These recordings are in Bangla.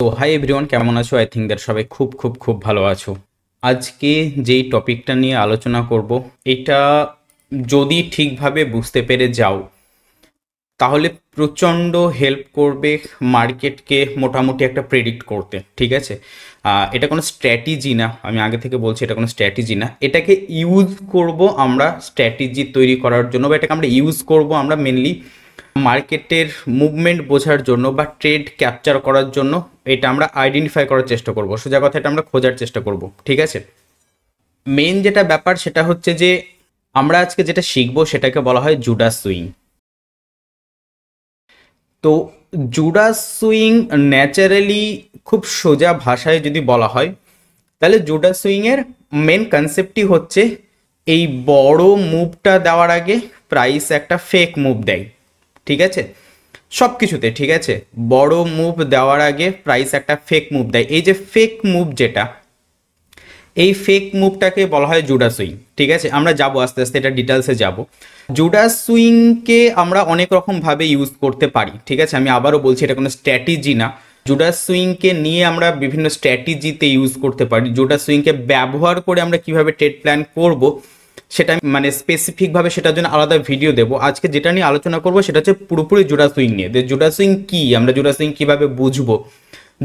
তো হাই এভরিওয়ান, কেমন আছো? আই থিঙ্ক দ্যাট সবাই খুব খুব খুব ভালো আছো। আজকে যেই টপিকটা নিয়ে আলোচনা করব, এটা যদি ঠিকভাবে বুঝতে পেরে যাও তাহলে প্রচণ্ড হেল্প করবে মার্কেটকে মোটামুটি একটা প্রেডিক্ট করতে। ঠিক আছে, এটা কোনো স্ট্র্যাটেজি না, আমি আগে থেকে বলছি এটা কোনো স্ট্র্যাটেজি না। এটাকে ইউজ করব আমরা স্ট্র্যাটেজি তৈরি করার জন্য, বা এটাকে আমরা ইউজ করব আমরা মেনলি মার্কেটের মুভমেন্ট বোঝার জন্য বা ট্রেড ক্যাপচার করার জন্য। এটা আমরা আইডেন্টিফাই করার চেষ্টা করব, সোজা কথা এটা আমরা খোঁজার চেষ্টা করব। ঠিক আছে, মেন যেটা ব্যাপার সেটা হচ্ছে যে আমরা আজকে যেটা শিখবো সেটাকে বলা হয় জুডাস সুইং। তো জুডাস সুইং ন্যাচারালি খুব সোজা ভাষায় যদি বলা হয় তাহলে জুডাস সুইংয়ের মেন কনসেপ্টই হচ্ছে এই বড় মুভটা দেওয়ার আগে প্রাইস একটা ফেক মুভ দেয়। ঠিক আছে, সব কিছুতে ঠিক আছে, বড় মুভ দেওয়ার আগে প্রাইস একটা ফেক মুভ দেয়। এই যে ফেক মুভ যেটা, এই ফেক মুভটাকে বলা হয় জুডাস সুইং। ঠিক আছে, আমরা যাবো আস্তে আস্তে এটা ডিটেলসে যাব। জুডাস সুইংকে আমরা অনেক রকমভাবে ইউজ করতে পারি। ঠিক আছে, আমি আবারও বলছি এটা কোনো স্ট্র্যাটেজি না। জুডাস সুইংকে নিয়ে আমরা বিভিন্ন স্ট্র্যাটেজিতে ইউজ করতে পারি। জুডাস সুইংকে ব্যবহার করে আমরা কিভাবে ট্রেড প্ল্যান করব সেটা মানে স্পেসিফিকভাবে সেটার জন্য আলাদা ভিডিও দেবো। আজকে যেটা নিয়ে আলোচনা করবো সেটা হচ্ছে পুরোপুরি জুডাস সুইং নিয়ে। জুডাস সুইং কি, আমরা জুডাস সুইং কীভাবে বুঝবো,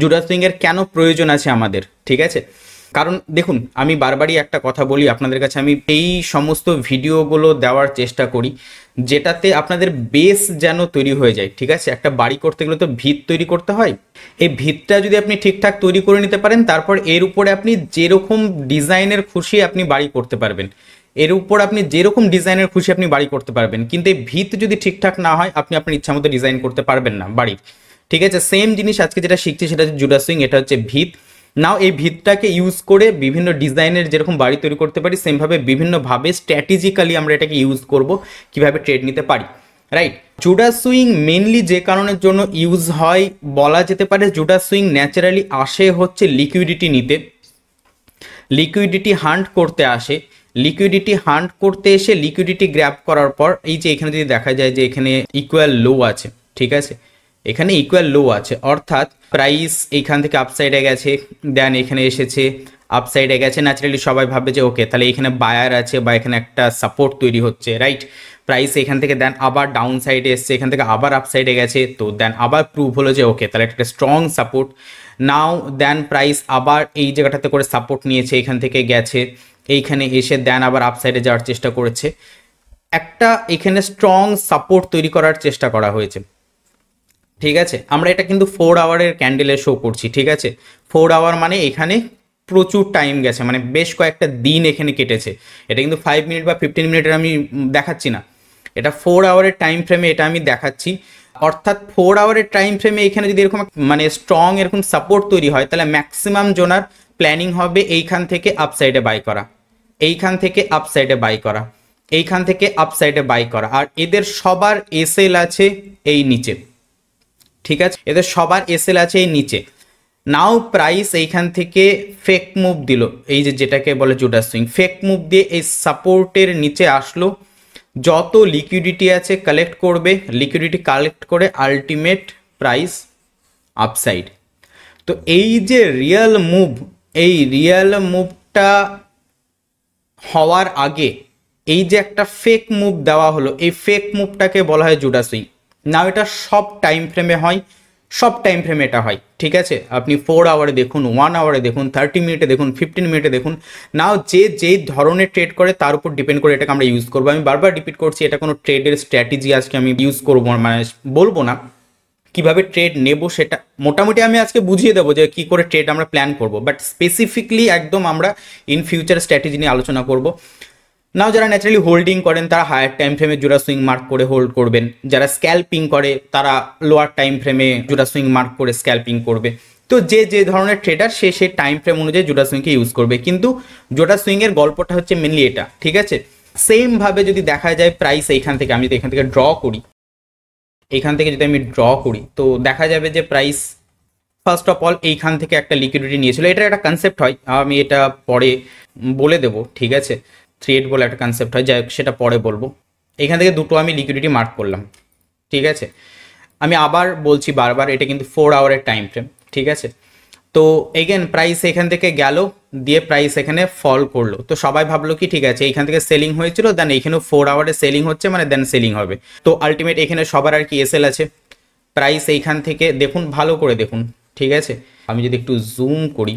জুডাস সুইংয়ের কেন প্রয়োজন আছে আমাদের। ঠিক আছে, কারণ দেখুন আমি বারবারই একটা কথা বলি আপনাদের কাছে, আমি এই সমস্ত ভিডিওগুলো দেওয়ার চেষ্টা করি যেটাতে আপনাদের বেস যেন তৈরি হয়ে যায়। ঠিক আছে, একটা বাড়ি করতে গেলে তো ভিত তৈরি করতে হয়। এই ভিতটা যদি আপনি ঠিকঠাক তৈরি করে নিতে পারেন, তারপর এর উপরে আপনি যেরকম ডিজাইনের খুশি আপনি বাড়ি করতে পারবেন, এর উপর আপনি যেরকম ডিজাইনের খুশি আপনি বাড়ি করতে পারবেন। কিন্তু এই ভিত যদি ঠিকঠাক না হয় আপনি আপনার ইচ্ছা মতো ডিজাইন করতে পারবেন না বাড়ির। ঠিক আছে, সেম জিনিস আজকে যেটা শিখছি সেটা হচ্ছে জুডাস সুইং, এটা হচ্ছে ভিত। নাও এই ভিতটাকে ইউজ করে বিভিন্ন ডিজাইনের যেরকম বাড়ি তৈরি করতে পারি, সেমভাবে বিভিন্নভাবে স্ট্র্যাটেজিক্যালি আমরা এটাকে ইউজ করব কিভাবে ট্রেড নিতে পারি। রাইট, জুডাস সুইং মেনলি যে কারণের জন্য ইউজ হয় বলা যেতে পারে, জুডাস সুইং ন্যাচারালি আসে হচ্ছে লিকুইডিটি নিতে, লিকুইডিটি হান্ট করতে আসে। লিকুইডিটি হান্ট করতে এসে লিকুইডিটি গ্র্যাব করার পর এই যে এখানে যদি দেখা যায় যে এখানে ইকুয়াল লো আছে। ঠিক আছে, এখানে ইকুয়াল লো আছে, অর্থাৎ প্রাইস এইখান থেকে আপসাইডে গেছে, দেন এখানে এসেছে আপসাইডে গেছে। ন্যাচারালি সবাই ভাববে যে ওকে তাহলে এখানে বায়ার আছে বা এখানে একটা সাপোর্ট তৈরি হচ্ছে। রাইট, প্রাইস এখান থেকে দেন আবার ডাউন সাইডে এসছে, এখান থেকে আবার আপসাইডে গেছে, তো দেন আবার প্রুভ হলো যে ওকে তাহলে একটা স্ট্রং সাপোর্ট। নাও দেন প্রাইস আবার এই জায়গাটাতে করে সাপোর্ট নিয়েছে, এখান থেকে গেছে, এইখানে এসে দেন আবার আপসাইডে যাওয়ার চেষ্টা করেছে। একটা এখানে স্ট্রং সাপোর্ট তৈরি করার চেষ্টা করা হয়েছে। ঠিক আছে, আমরা এটা কিন্তু 4 আওয়ারের ক্যান্ডেলে শো করছি। ঠিক আছে, 4 আওয়ার মানে এখানে প্রচুর টাইম গেছে, মানে বেশ কয়েকটা দিন এখানে কেটেছে। এটা কিন্তু 5 মিনিট বা 15 মিনিটের আমি দেখাচ্ছি না, এটা 4 আওয়ারের টাইম ফ্রেমে এটা আমি দেখাচ্ছি। অর্থাৎ 4 আওয়ারের টাইম ফ্রেমে এখানে যদি এরকম মানে স্ট্রং এরকম সাপোর্ট তৈরি হয় তাহলে ম্যাক্সিমাম জোনার প্ল্যানিং হবে এইখান থেকে আপসাইডে বাই করা, এইখান থেকে আপসাইডে বাই করা, এইখান থেকে আপসাইডে বাই করা। আর এদের সবার এসএল আছে এই নিচে। ঠিক আছে, এদের সবার এসএল আছে এই নিচে। নাও প্রাইস এইখান থেকে ফেক মুভ দিল, এই যে যেটাকে বলে জুডাস সুইং, ফেক মুভ দিয়ে এই সাপোর্টের নিচে আসলো, যত লিকুইডিটি আছে কালেক্ট করবে, লিকুইডিটি কালেক্ট করে আলটিমেট প্রাইস আপসাইড। তো এই যে রিয়েল মুভ, এই রিয়েল মুভটা হওয়ার আগে এই যে একটা ফেক মুভ দেওয়া হলো, এই ফেক মুভটাকে বলা হয় জুডাস সুইং। নাও এটা সব টাইম ফ্রেমে হয়, সব টাইম ফ্রেমে এটা হয়। ঠিক আছে, আপনি 4 আওয়ারে দেখুন, 1 আওয়ারে দেখুন, 30 মিনিটে দেখুন, 15 মিনিটে দেখুন। নাও যে যেই ধরনের ট্রেড করে তার উপর ডিপেন্ড করে এটাকে আমরা ইউজ করবো। আমি বারবার রিপিট করছি, এটা কোনো ট্রেডের স্ট্র্যাটেজি আজকে আমি ইউজ করবো মানে বলবো না। কিভাবে ট্রেড নেব সেটা মোটামুটি আমি আজকে বুঝিয়ে দেবো যে কী করে ট্রেড আমরা প্ল্যান করব, বাট স্পেসিফিকলি একদম আমরা ইন ফিউচার স্ট্র্যাটেজি নিয়ে আলোচনা করব। নাও যারা ন্যাচারালি হোল্ডিং করেন তারা হায়ার টাইম ফ্রেমে জোড়া সুইং মার্ক করে হোল্ড করবেন, যারা স্ক্যাল্পিং করে তারা লোয়ার টাইম ফ্রেমে জোড়া সুইং মার্ক করে স্ক্যাল্পিং করবে। তো যে যে ধরনের ট্রেডার সে সেই টাইম ফ্রেম অনুযায়ী জোড়া সুইংকে ইউজ করবে, কিন্তু জোড়া সুইংয়ের গল্পটা হচ্ছে মেনলি এটা। ঠিক আছে, সেমভাবে যদি দেখা যায় প্রাইস এইখান থেকে, আমি যদি এখান থেকে ড্র করি, এইখান থেকে যদি আমি ড্র করি তো দেখা যাবে যে প্রাইস ফার্স্ট অফ অল এইখান থেকে একটা লিকুইডিটি নিয়েছিল। এটা একটা কনসেপ্ট হয়, আমি এটা পরে বলে দেবো। ঠিক আছে, থ্রেড বলে একটা কনসেপ্ট হয়, যাই হোক সেটা পরে বলবো। এখান থেকে দুটো আমি লিকুইডিটি মার্ক করলাম। ঠিক আছে, আমি আবার বলছি বারবার এটা কিন্তু 4 আওয়ারের টাইম ফ্রেম। ঠিক আছে, তো এগেন প্রাইস এখান থেকে গেল, দিয়ে প্রাইস এখানে ফল করলো। তো সবাই ভাবলো কি ঠিক আছে এইখান থেকে সেলিং হয়েছিল, দেন এখানেও 4 আওয়ারে সেলিং হচ্ছে, মানে দেন সেলিং হবে। তো আলটিমেট এখানে সবার আর কি এসএল আছে। প্রাইস এইখান থেকে দেখুন, ভালো করে দেখুন, ঠিক আছে, আমি যদি একটু জুম করি।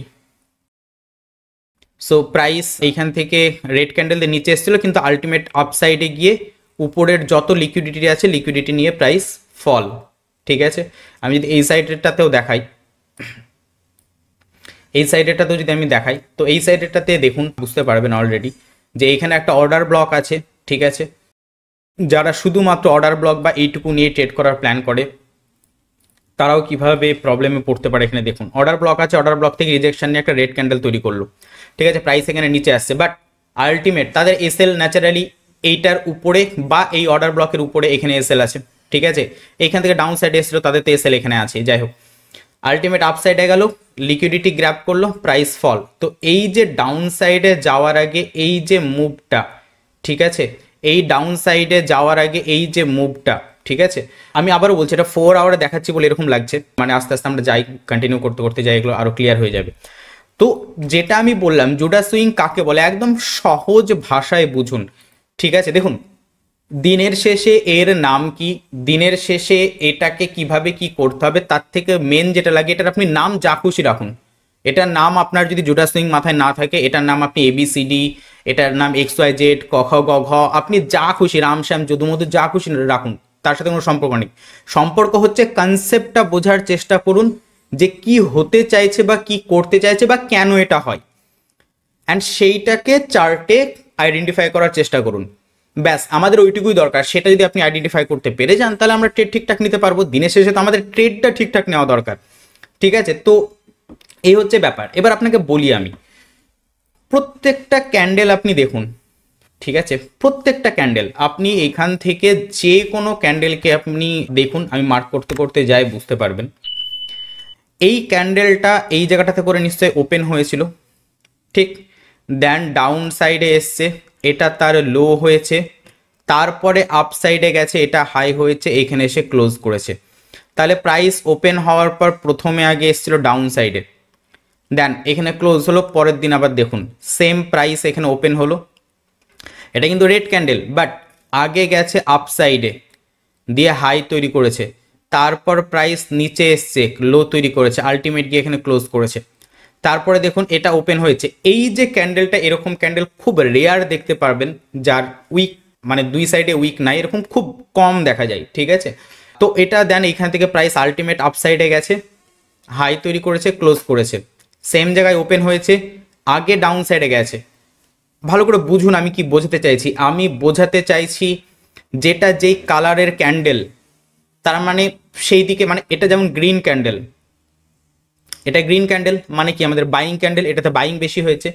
সো প্রাইস এইখান থেকে রেড ক্যান্ডেল দিয়ে নিচে এসেছিল, কিন্তু আলটিমেট আপসাইডে গিয়ে উপরের যত লিকুইডিটি আছে লিকুইডিটি নিয়ে প্রাইস ফল, ঠিক আছে। আমি যদি এই সাইডেরটাতেও দেখাই, এই সাইডেরটাতেও যদি আমি দেখাই, তো এই সাইডেরটাতে দেখুন বুঝতে পারবেন অলরেডি যে এখানে একটা অর্ডার ব্লক আছে, ঠিক আছে। যারা শুধুমাত্র অর্ডার ব্লক বা এইটুকু নিয়ে ট্রেড করার প্ল্যান করে তারাও কিভাবে প্রবলেমে পড়তে পারে এখানে দেখুন। অর্ডার ব্লক আছে, অর্ডার ব্লক থেকে রিজেকশন নিয়ে একটা রেড ক্যান্ডেল তৈরি করলো, ঠিক আছে, প্রাইস এখানে নিচে আসছে, বাট আলটিমেট তাদের এসএল ন্যাচারালি এইটার উপরে বা এই অর্ডার ব্লকের উপরে এখানে এসএল আছে, ঠিক আছে। এইখান থেকে ডাউন সাইডে এসেছিল, তাদের তো এসএল এখানে আছে, যাই হোক আলটিমেট আপ সাইডে গেল, লিকুইডিটি গ্র্যাব করলো, প্রাইস ফল। তো এই যে ডাউন সাইডে যাওয়ার আগে এই যে মুভটা, ঠিক আছে, এই ডাউন সাইডে যাওয়ার আগে এই যে মুভটা, ঠিক আছে, আমি আবারও বলছি এটা 4 আওয়ারে দেখাচ্ছি বলে এরকম লাগছে, মানে আস্তে আস্তে আমরা যাই কন্টিনিউ করতে করতে যাই, এগুলো আরও ক্লিয়ার হয়ে যাবে। তো যেটা আমি বললাম জুডাস সুইং কাকে বলে একদম সহজ ভাষায় বুঝুন, ঠিক আছে। দেখুন দিনের শেষে এর নাম কি, দিনের শেষে এটাকে কিভাবে কি করতে হবে, তার থেকে মেন যেটা লাগে এটার আপনি নাম যা খুশি রাখুন। এটার নাম আপনার যদি জুডাস সুইং মাথায় না থাকে, এটার নাম আপনি ABCD, এটার নাম XYZ, ক খ গ ঘ, আপনি যা খুশি রাম শ্যাম যদু মধু যা খুশি রাখুন, তার সাথে কোনো সম্পর্ক নেই। সম্পর্ক হচ্ছে কনসেপ্টটা বোঝার চেষ্টা করুন যে কি হতে চাইছে বা কি করতে চাইছে বা কেন এটা হয়, অ্যান্ড সেইটাকে চার্টে আইডেন্টিফাই করার চেষ্টা করুন। ব্যাস আমাদের ওইটুকুই দরকার, সেটা যদি আপনি আইডেন্টিফাই করতে পেরে যান তাহলে আমরা ট্রেড ঠিকঠাক নিতে পারবো। দিনের শেষে তো আমাদের ট্রেডটা ঠিকঠাক নেওয়া দরকার, ঠিক আছে। তো এই হচ্ছে ব্যাপার। এবার আপনাকে বলি আমি, প্রত্যেকটা ক্যান্ডেল আপনি দেখুন, ঠিক আছে, প্রত্যেকটা ক্যান্ডেল আপনি এখান থেকে যে কোনো ক্যান্ডেলকে আপনি দেখুন, আমি মার্ক করতে করতে যাই বুঝতে পারবেন। এই ক্যান্ডেলটা এই জায়গাটাতে করে নিশ্চয়ই ওপেন হয়েছিল, ঠিক, দেন ডাউন সাইডে এসছে, এটা তার লো হয়েছে, তারপরে আপ সাইডে গেছে, এটা হাই হয়েছে, এইখানে এসে ক্লোজ করেছে। তাহলে প্রাইস ওপেন হওয়ার পর প্রথমে আগে এসেছিল ডাউন সাইডে, দেন এখানে ক্লোজ হলো, পরের দিন আবার দেখুন সেম প্রাইস এখানে ওপেন হলো, এটা কিন্তু রেড ক্যান্ডেল, বাট আগে গেছে আপ সাইডে দিয়ে হাই তৈরি করেছে, তারপর প্রাইস নিচে এসছে লো তৈরি করেছে, আলটিমেট গিয়ে এখানে ক্লোজ করেছে। তারপরে দেখুন এটা ওপেন হয়েছে। এই যে ক্যান্ডেলটা, এরকম ক্যান্ডেল খুব রেয়ার দেখতে পারবেন, যার উইক মানে দুই সাইডে উইক নাই, এরকম খুব কম দেখা যায়, ঠিক আছে। তো এটা দেন এইখান থেকে প্রাইস আলটিমেট আপ সাইডে গেছে, হাই তৈরি করেছে, ক্লোজ করেছে, সেম জায়গায় ওপেন হয়েছে, আগে ডাউন সাইডে গেছে। ভালো করে বুঝুন আমি কি বোঝাতে চাইছি। আমি বোঝাতে চাইছি যেটা যেই কালারের ক্যান্ডেল, তার মানে সেই দিকে, মানে এটা যেমন গ্রিন ক্যান্ডেল, এটা গ্রিন ক্যান্ডেল মানে কি আমাদের বাইং ক্যান্ডেল, এটাতে বাইং বেশি হয়েছে,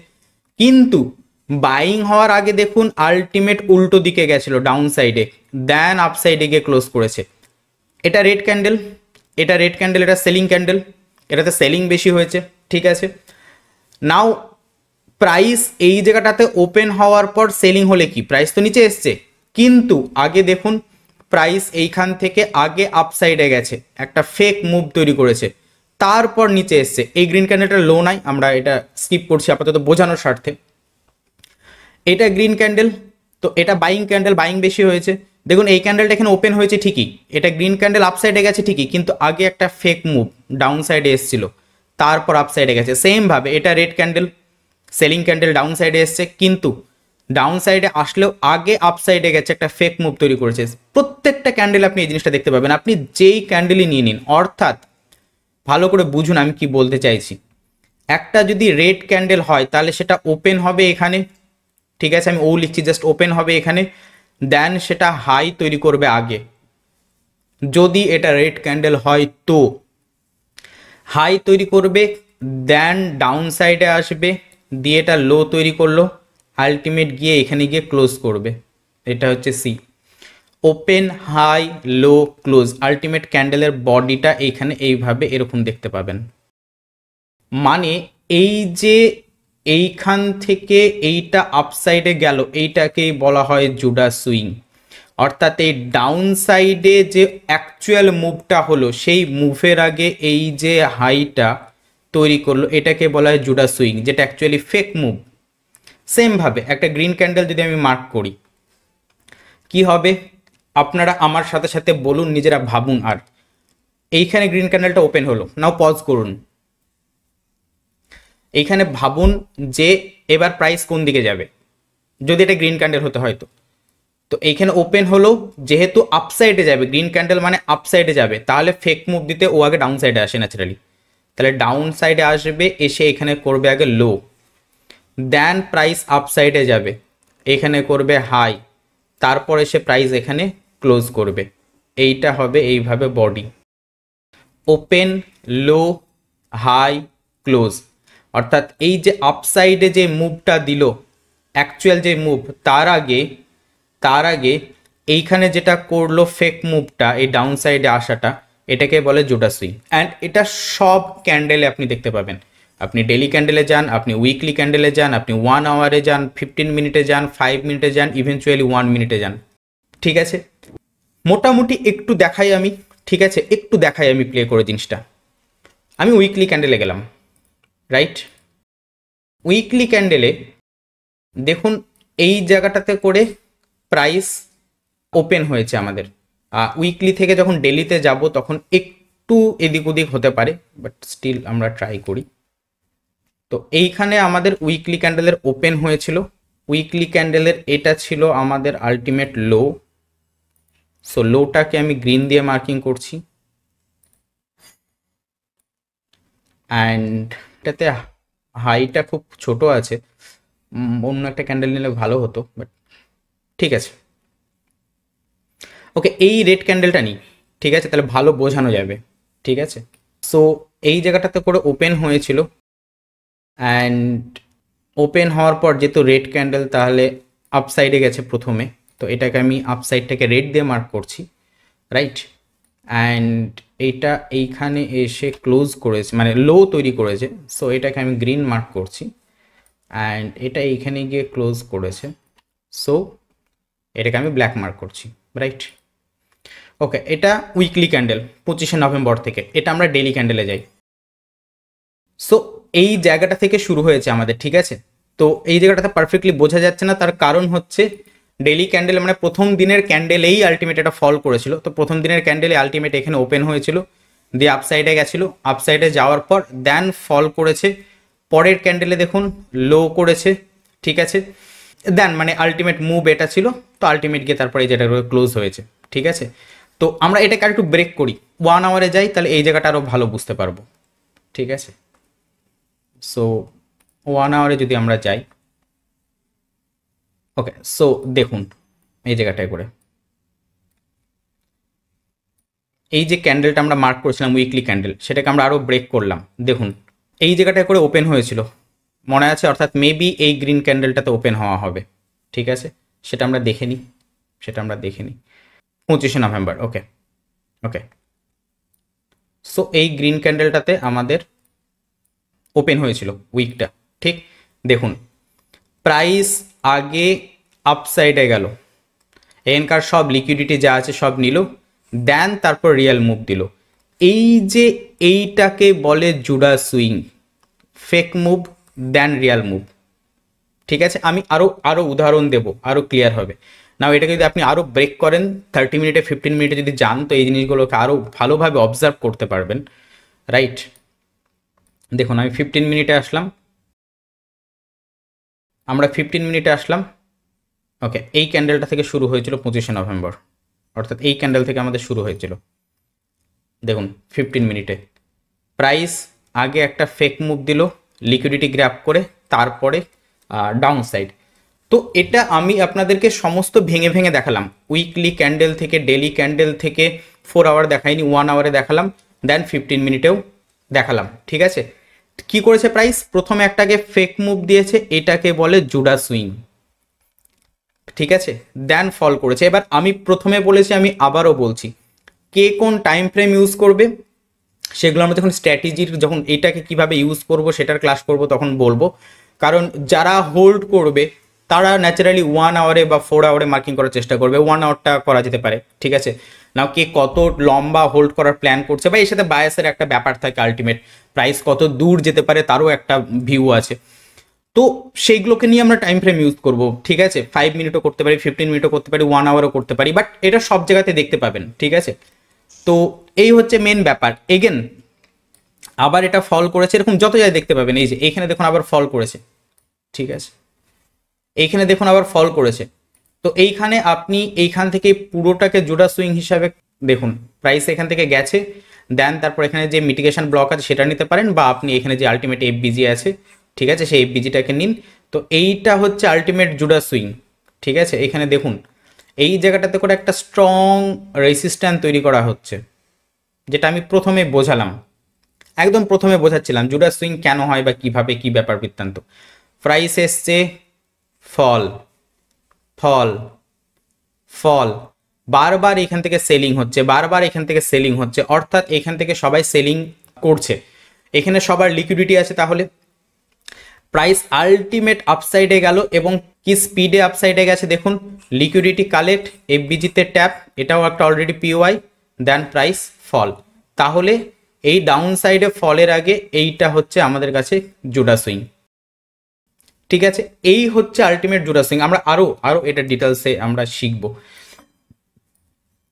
কিন্তু বাইং হওয়ার আগে দেখুন আলটিমেট উল্টো দিকে গেছিল ডাউন সাইডে, দেন আপ সাইডে গিয়ে ক্লোজ করেছে। এটা রেড ক্যান্ডেল, এটা রেড ক্যান্ডেল, এটা সেলিং ক্যান্ডেল, এটাতে সেলিং বেশি হয়েছে, ঠিক আছে। নাও প্রাইস এই জায়গাটাতে ওপেন হওয়ার পর সেলিং হলে কি প্রাইস তো নিচে এসছে, কিন্তু আগে দেখুন প্রাইস এইখান থেকে আগে আপ সাইডে গেছে, একটা ফেক মুভ তৈরি করেছে, তারপর নিচে এসছে। এই গ্রিন ক্যান্ডেলটা লো নাই, আমরা এটা স্কিপ করছি আপাতত বোঝানোর স্বার্থে। এটা গ্রিন ক্যান্ডেল, তো এটা বাইং ক্যান্ডেল, বাইং বেশি হয়েছে। দেখুন এই ক্যান্ডেলটা এখানে ওপেন হয়েছে ঠিকই, এটা গ্রিন ক্যান্ডেল আপ সাইডে গেছে ঠিকই, কিন্তু আগে একটা ফেক মুভ ডাউন সাইডে এসেছিল, তারপর আপ সাইডে গেছে। সেম ভাবে এটা red candle, selling candle, down সাইডে এসছে, কিন্তু ডাউন সাইডে আসলেও আগে আপ সাইডে গেছে, একটা ফেক মুভ তৈরি করেছে। প্রত্যেকটা ক্যান্ডেল আপনি এই জিনিসটা দেখতে পাবেন, আপনি যেই ক্যান্ডেলই নিয়ে নিন। অর্থাৎ ভালো করে বুঝুন আমি কি বলতে চাইছি। একটা যদি রেড ক্যান্ডেল হয় তাহলে সেটা ওপেন হবে এখানে, ঠিক আছে, আমি ও লিখছি, জাস্ট ওপেন হবে এখানে, দেন সেটা হাই তৈরি করবে আগে। যদি এটা রেড ক্যান্ডেল হয় তো হাই তৈরি করবে, দেন ডাউন সাইডে আসবে, দিয়ে এটা লো তৈরি করলো, আলটিমেট গিয়ে এখানে গিয়ে ক্লোজ করবে। এটা হচ্ছে C, open high low close. Ultimate ক্যান্ডেলের বডিটা এইখানে এইভাবে এরকম দেখতে পাবেন। মানে এই যে এইখান থেকে এইটা আপসাইডে গেল, এইটাকেই বলা হয় জুডাস সুইং। অর্থাৎ এই ডাউন সাইডে যে অ্যাকচুয়াল মুভটা হলো, সেই মুভের আগে এই যে হাইটা, তৈরি করলো, এটাকে বলা হয় জুডাস সুইং, যেটা অ্যাকচুয়ালি ফেক মুভ। সেম ভাবে একটা গ্রিন ক্যান্ডেল যদি আমি মার্ক করি, কি হবে আপনারা আমার সাথে সাথে বলুন, নিজেরা ভাবুন। আর এইখানে গ্রিন ক্যান্ডেলটা ওপেন হলো, নাও পজ করুন, এইখানে ভাবুন যে এবার প্রাইস কোন দিকে যাবে, যদি এটা গ্রিন ক্যান্ডেল হতে হয়। তো এইখানে ওপেন হলো, যেহেতু আপসাইডে যাবে, গ্রিন ক্যান্ডেল মানে আপসাইডে যাবে, তাহলে ফেক মুভ দিতে ও আগে ডাউন সাইডে আসে ন্যাচারালি। তাহলে ডাউন সাইডে আসবে, এসে এখানে করবে আগে লো, দেন প্রাইস আপসাইডে যাবে, এখানে করবে হাই, তারপর এসে প্রাইস এখানে ক্লোজ করবে। এইটা হবে এইভাবে বডি, ওপেন, লো, হাই, ক্লোজ। অর্থাৎ এই যে আপসাইডে যে মুভটা দিল, অ্যাকচুয়াল যে মুভ, তার আগে এইখানে যেটা করলো ফেক মুভটা, এই ডাউন সাইডে আসাটা, এটাকে বলে জুডাস সুইং। অ্যান্ড এটা সব ক্যান্ডেলে আপনি দেখতে পাবেন। আপনি ডেলি ক্যান্ডেলে যান, আপনি উইকলি ক্যান্ডেলে যান, আপনি 1 আওয়ারে যান, 15 মিনিটে যান, 5 মিনিটে যান, ইভেনচুয়ালি 1 মিনিটে যান। ঠিক আছে, মোটামুটি একটু দেখাই আমি, ঠিক আছে, একটু দেখাই আমি প্লে করে জিনিসটা। আমি উইকলি ক্যান্ডেলে গেলাম, রাইট? উইকলি ক্যান্ডেলে দেখুন এই জায়গাটাতে করে প্রাইস ওপেন হয়েছে আমাদের। উইকলি থেকে যখন ডেলিতে যাব তখন একটু এদিক ওদিক হতে পারে, বাট স্টিল আমরা ট্রাই করি। তো এইখানে আমাদের উইকলি ক্যান্ডেলের ওপেন হয়েছিল, উইকলি ক্যান্ডেলের এটা ছিল আমাদের আলটিমেট লো। সো লোটাকে আমি গ্রিন দিয়ে মার্কিং করছি, অ্যান্ড এটাতে হাইটা খুব ছোট আছে, অন্য একটা ক্যান্ডেল নিলে ভালো হতো, বাট ঠিক আছে। ওকে, এই রেড ক্যান্ডেলটা নিই, ঠিক আছে, তাহলে ভালো বোঝানো যাবে। ঠিক আছে, সো এই জায়গাটাতে করে ওপেন হয়েছিল, অ্যান্ড ওপেন হওয়ার পর যেহেতু রেড ক্যান্ডেল, তাহলে আপসাইডে গেছে প্রথমে, তো এটাকে আমি আপসাইডটাকে রেড দিয়ে মার্ক করছি, রাইট? অ্যান্ড এইটা এইখানে এসে ক্লোজ করেছে, মানে লো তৈরি করেছে, সো এটাকে আমি গ্রিন মার্ক করছি, অ্যান্ড এটা এইখানে গিয়ে ক্লোজ করেছে, সো এটাকে আমি ব্ল্যাক মার্ক করছি, রাইট? ওকে, এটা উইকলি ক্যান্ডেল 25শে নভেম্বর থেকে। এটা আমরা ডেলি ক্যান্ডেলে যাই। সো এই জায়গাটা থেকে শুরু হয়েছে আমাদের, ঠিক আছে? তো এই জায়গাটাতে পারফেক্টলি বোঝা যাচ্ছে না, তার কারণ হচ্ছে ডেলি ক্যান্ডেল মানে প্রথম দিনের ক্যান্ডেলেই আলটিমেট এটা ফল করেছিল। তো প্রথম দিনের ক্যান্ডেলে আলটিমেট এখানে ওপেন হয়েছিল, দিয়ে আপসাইডে গেছিল, আপসাইডে যাওয়ার পর দেন ফল করেছে। পরের ক্যান্ডেলে দেখুন লো করেছে, ঠিক আছে, দেন মানে আলটিমেট মুভ এটা ছিল, তো আলটিমেট গিয়ে তারপরে এই জায়গাটা ক্লোজ হয়েছে, ঠিক আছে? তো আমরা এটাকে আর একটু ব্রেক করি, 1 আওয়ারে যাই, তাহলে এই জায়গাটা আরও ভালো বুঝতে পারবো, ঠিক আছে? সো 1 আওয়ারে যদি আমরা যাই, ওকে, সো দেখুন এই জায়গাটায় করে এই যে ক্যান্ডেলটা আমরা মার্ক করেছিলাম উইকলি ক্যান্ডেল, সেটাকে আমরা আরও ব্রেক করলাম। দেখুন এই জায়গাটায় করে ওপেন হয়েছিল, মনে আছে? অর্থাৎ মেবি এই গ্রিন ক্যান্ডেলটাতে ওপেন হওয়া হবে, ঠিক আছে? সেটা আমরা দেখে নিই, 25শে নভেম্বর। ওকে ওকে, সো এই গ্রিন ক্যান্ডেলটাতে আমাদের ওপেন হয়েছিল উইকটা, ঠিক? দেখুন প্রাইস আগে আপসাইডে গেল, এখানকার সব লিকুইডিটি যা আছে সব নিল, দেন তারপর রিয়েল মুভ দিল। এই যে এইটাকে বলে জুডাস সুইং, ফেক মুভ দেন রিয়েল মুভ, ঠিক আছে? আমি আরও উদাহরণ দেব, আরও ক্লিয়ার হবে। নাও এটাকে যদি আপনি আরও ব্রেক করেন, 30 মিনিটে 15 মিনিটে যদি যান, তো এই জিনিসগুলোকে আরও ভালোভাবে অবজার্ভ করতে পারবেন, রাইট? দেখুন আমি 15 মিনিটে আসলাম, আমরা 15 মিনিটে আসলাম। ওকে, এই ক্যান্ডেলটা থেকে শুরু হয়েছিল 25শে নভেম্বর, অর্থাৎ এই ক্যান্ডেল থেকে আমাদের শুরু হয়েছিল। দেখুন 15 মিনিটে প্রাইস আগে একটা ফেক মুভ দিল, লিকুইডিটি গ্র্যাব করে, তারপরে ডাউন সাইড। তো এটা আমি আপনাদেরকে সমস্ত ভেঙে ভেঙে দেখালাম, উইকলি ক্যান্ডেল থেকে, ডেলি ক্যান্ডেল থেকে, 4 আওয়ার দেখাইনি, 1 আওয়ারে দেখালাম, দেন 15 মিনিটেও দেখালাম, ঠিক আছে? কি করেছে প্রাইস? প্রথমে একটাকে ফেক মুভ দিয়েছে, এটাকে বলে জুডাস সুইং, ঠিক আছে? দেন ফল করেছে। এবার আমি প্রথমে বলেছি, আমি আবারও বলছি, কে কোন টাইম ফ্রেম ইউজ করবে সেগুলো আমরা যখন স্ট্র্যাটেজির, যখন এটাকে কিভাবে ইউজ করব সেটার ক্লাস করব তখন বলবো। কারণ যারা হোল্ড করবে তারা ন্যাচারালি 1 আওয়ারে বা 4 আওয়ারে মার্কিং করার চেষ্টা করবে, 1 আওয়ারটা করা যেতে পারে, ঠিক আছে? নাও কে কত লম্বা হোল্ড করার প্ল্যান করছে, বা এর সাথে বায়াসের একটা ব্যাপার থাকে, আলটিমেট প্রাইস কত দূর যেতে পারে তারও একটা ভিউ আছে। তো সেইগুলোকে নিয়ে আমরা টাইম ফ্রেম ইউজ করব, ঠিক আছে। 5 মিনিটও করতে পারি, 15 মিনিটও করতে পারি, 1 আওয়ারও করতে পারি, বাট এটা সব জায়গাতে দেখতে পাবেন, ঠিক আছে। তো এই হচ্ছে মেন ব্যাপার। এগেন আবার এটা ফল করেছে, এরকম যত জায়গায় দেখতে পাবেন। এই যে এইখানে দেখুন আবার ফল করেছে, ঠিক আছে, এইখানে দেখুন আবার ফল করেছে। তো এইখানে আপনি এইখান থেকে পুরোটাকে জোড়া সুইং হিসাবে দেখুন, প্রাইস এখান থেকে গেছে, দেন তারপর এখানে যে মিটিগেশন ব্লক আছে সেটা নিতে পারেন, বা আপনি এখানে যে আলটিমেট এফবিজি আছে, ঠিক আছে, সেই এফবিজিটাকে নিন। তো এইটা হচ্ছে আলটিমেট জোড়া সুইং, ঠিক আছে। এখানে দেখুন এই জায়গাটাতে করে একটা স্ট্রং রেসিস্ট্যান্স তৈরি করা হচ্ছে, যেটা আমি প্রথমে বোঝালাম, একদম প্রথমে বোঝাচ্ছিলাম জোড়া সুইং কেন হয় বা কিভাবে কি ব্যাপার বৃত্তান্ত। প্রাইস এসছে, ফল, ফল, ফল, বারবার এখান থেকে সেলিং হচ্ছে, বারবার এখান থেকে সেলিং হচ্ছে, অর্থাৎ এখান থেকে সবাই সেলিং করছে, এখানে সবার লিকুইডিটি আছে। তাহলে প্রাইস আলটিমেট আপসাইডে গেল, এবং কি স্পিডে আপসাইডে গেছে দেখুন, লিকুইডিটি কালেক্ট, এফবিজিতে ট্যাপ, এটাও একটা অলরেডি পিওআই, দেন প্রাইস ফল। তাহলে এই ডাউন সাইডে ফলের আগে এইটা হচ্ছে আমাদের কাছে জোড়া সুইং, ঠিক আছে। এই হচ্ছে আলটিমেট জোড়া সুইং। আমরা আরো আরো এটা ডিটেলসে আমরা শিখবো।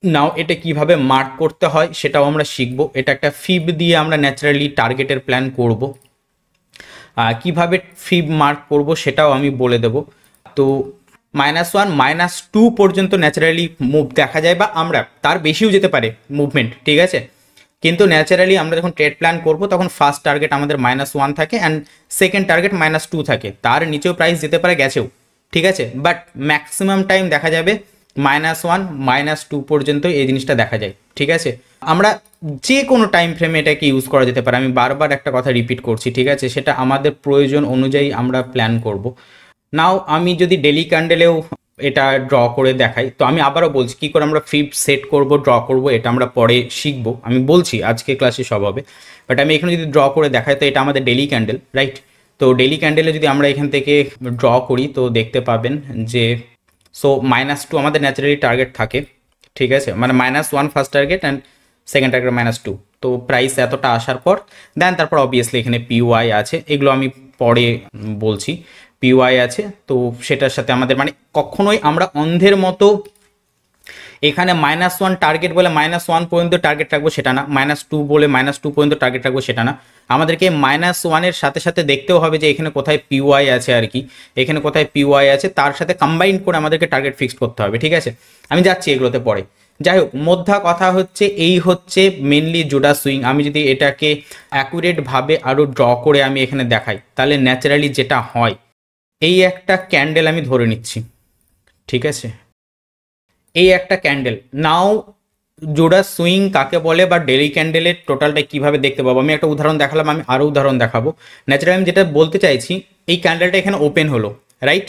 নাও এটা কিভাবে মার্ক করতে হয় সেটাও আমরা শিখবো। এটা একটা ফিব দিয়ে আমরা ন্যাচারালি টার্গেটের প্ল্যান করব, কিভাবে ফিব মার্ক করব সেটাও আমি বলে দেব। তো -1 -2 পর্যন্ত ন্যাচারালি মুভ দেখা যায়, বা আমরা তার বেশিও যেতে পারে মুভমেন্ট, ঠিক আছে। কিন্তু ন্যাচারালি আমরা যখন ট্রেড প্ল্যান করব তখন ফার্স্ট টার্গেট আমাদের -1 থাকে, অ্যান্ড সেকেন্ড টার্গেট -2 থাকে, তার নিচেও প্রাইস যেতে পারে, গেছেও, ঠিক আছে। বাট ম্যাক্সিমাম টাইম দেখা যাবে -1 -2 পর্যন্ত এই জিনিসটা দেখা যায়, ঠিক আছে। আমরা যে কোনো টাইম ফ্রেমে এটাকে ইউজ করা যেতে পারে, আমি বারবার একটা কথা রিপিট করছি, ঠিক আছে। সেটা আমাদের প্রয়োজন অনুযায়ী আমরা প্ল্যান করব। নাও আমি যদি ডেলি ক্যান্ডেলেও এটা ড্র করে দেখাই, তো আমি আবারও বলছি কী করে আমরা ফিব সেট করব, ড্র করব, এটা আমরা পরে শিখবো, আমি বলছি আজকে ক্লাসে সব হবে। বাট আমি এখানে যদি ড্র করে দেখাই, তো এটা আমাদের ডেলি ক্যান্ডেল, রাইট। তো ডেলি ক্যান্ডেলে যদি আমরা এখান থেকে ড্র করি, তো দেখতে পাবেন যে সো -2 আমাদের ন্যাচারালি টার্গেট থাকে, ঠিক আছে, মানে -1 first target and second target -2। তো প্রাইস এতটা আসার পর দেন তারপর অবভিয়াসলি এখানে পিওয়াই আছে, এগুলো আমি পরে বলছি। পিওয়াই আছে, তো সেটার সাথে আমাদের মানে কখনোই আমরা অন্ধের মতো এখানে -1 টার্গেট বলে -1 পর্যন্ত টার্গেট রাখবো সেটা না, -2 বলে -2 পর্যন্ত টার্গেট রাখবো সেটা না। আমাদেরকে -1-এর সাথে সাথে দেখতেও হবে যে এখানে কোথায় পিওয়াই আছে, আর কি এখানে কোথায় পিওয়াই আছে, তার সাথে কম্বাইন করে আমাদেরকে টার্গেট ফিক্স করতে হবে, ঠিক আছে। আমি যাচ্ছি এগুলোতে পরে। যাই হোক, মধ্যা কথা হচ্ছে এই হচ্ছে মেনলি জোড়া সুইং। আমি যদি এটাকে অ্যাকুরেটভাবে আরও ড্র করে আমি এখানে দেখাই, তাহলে ন্যাচারালি যেটা হয়, এই একটা ক্যান্ডেল আমি ধরে নিচ্ছি, ঠিক আছে, এই একটা ক্যান্ডেল। নাও জোড়া সুইং কাকে বলে বা ডেলি ক্যান্ডেলের টোটালটা কিভাবে দেখতে পাবো, আমি একটা উদাহরণ দেখালাম, আমি আরও উদাহরণ দেখাবো। ন্যাচারালি আমি যেটা বলতে চাইছি, এই ক্যান্ডেলটা এখানে ওপেন হলো, রাইট।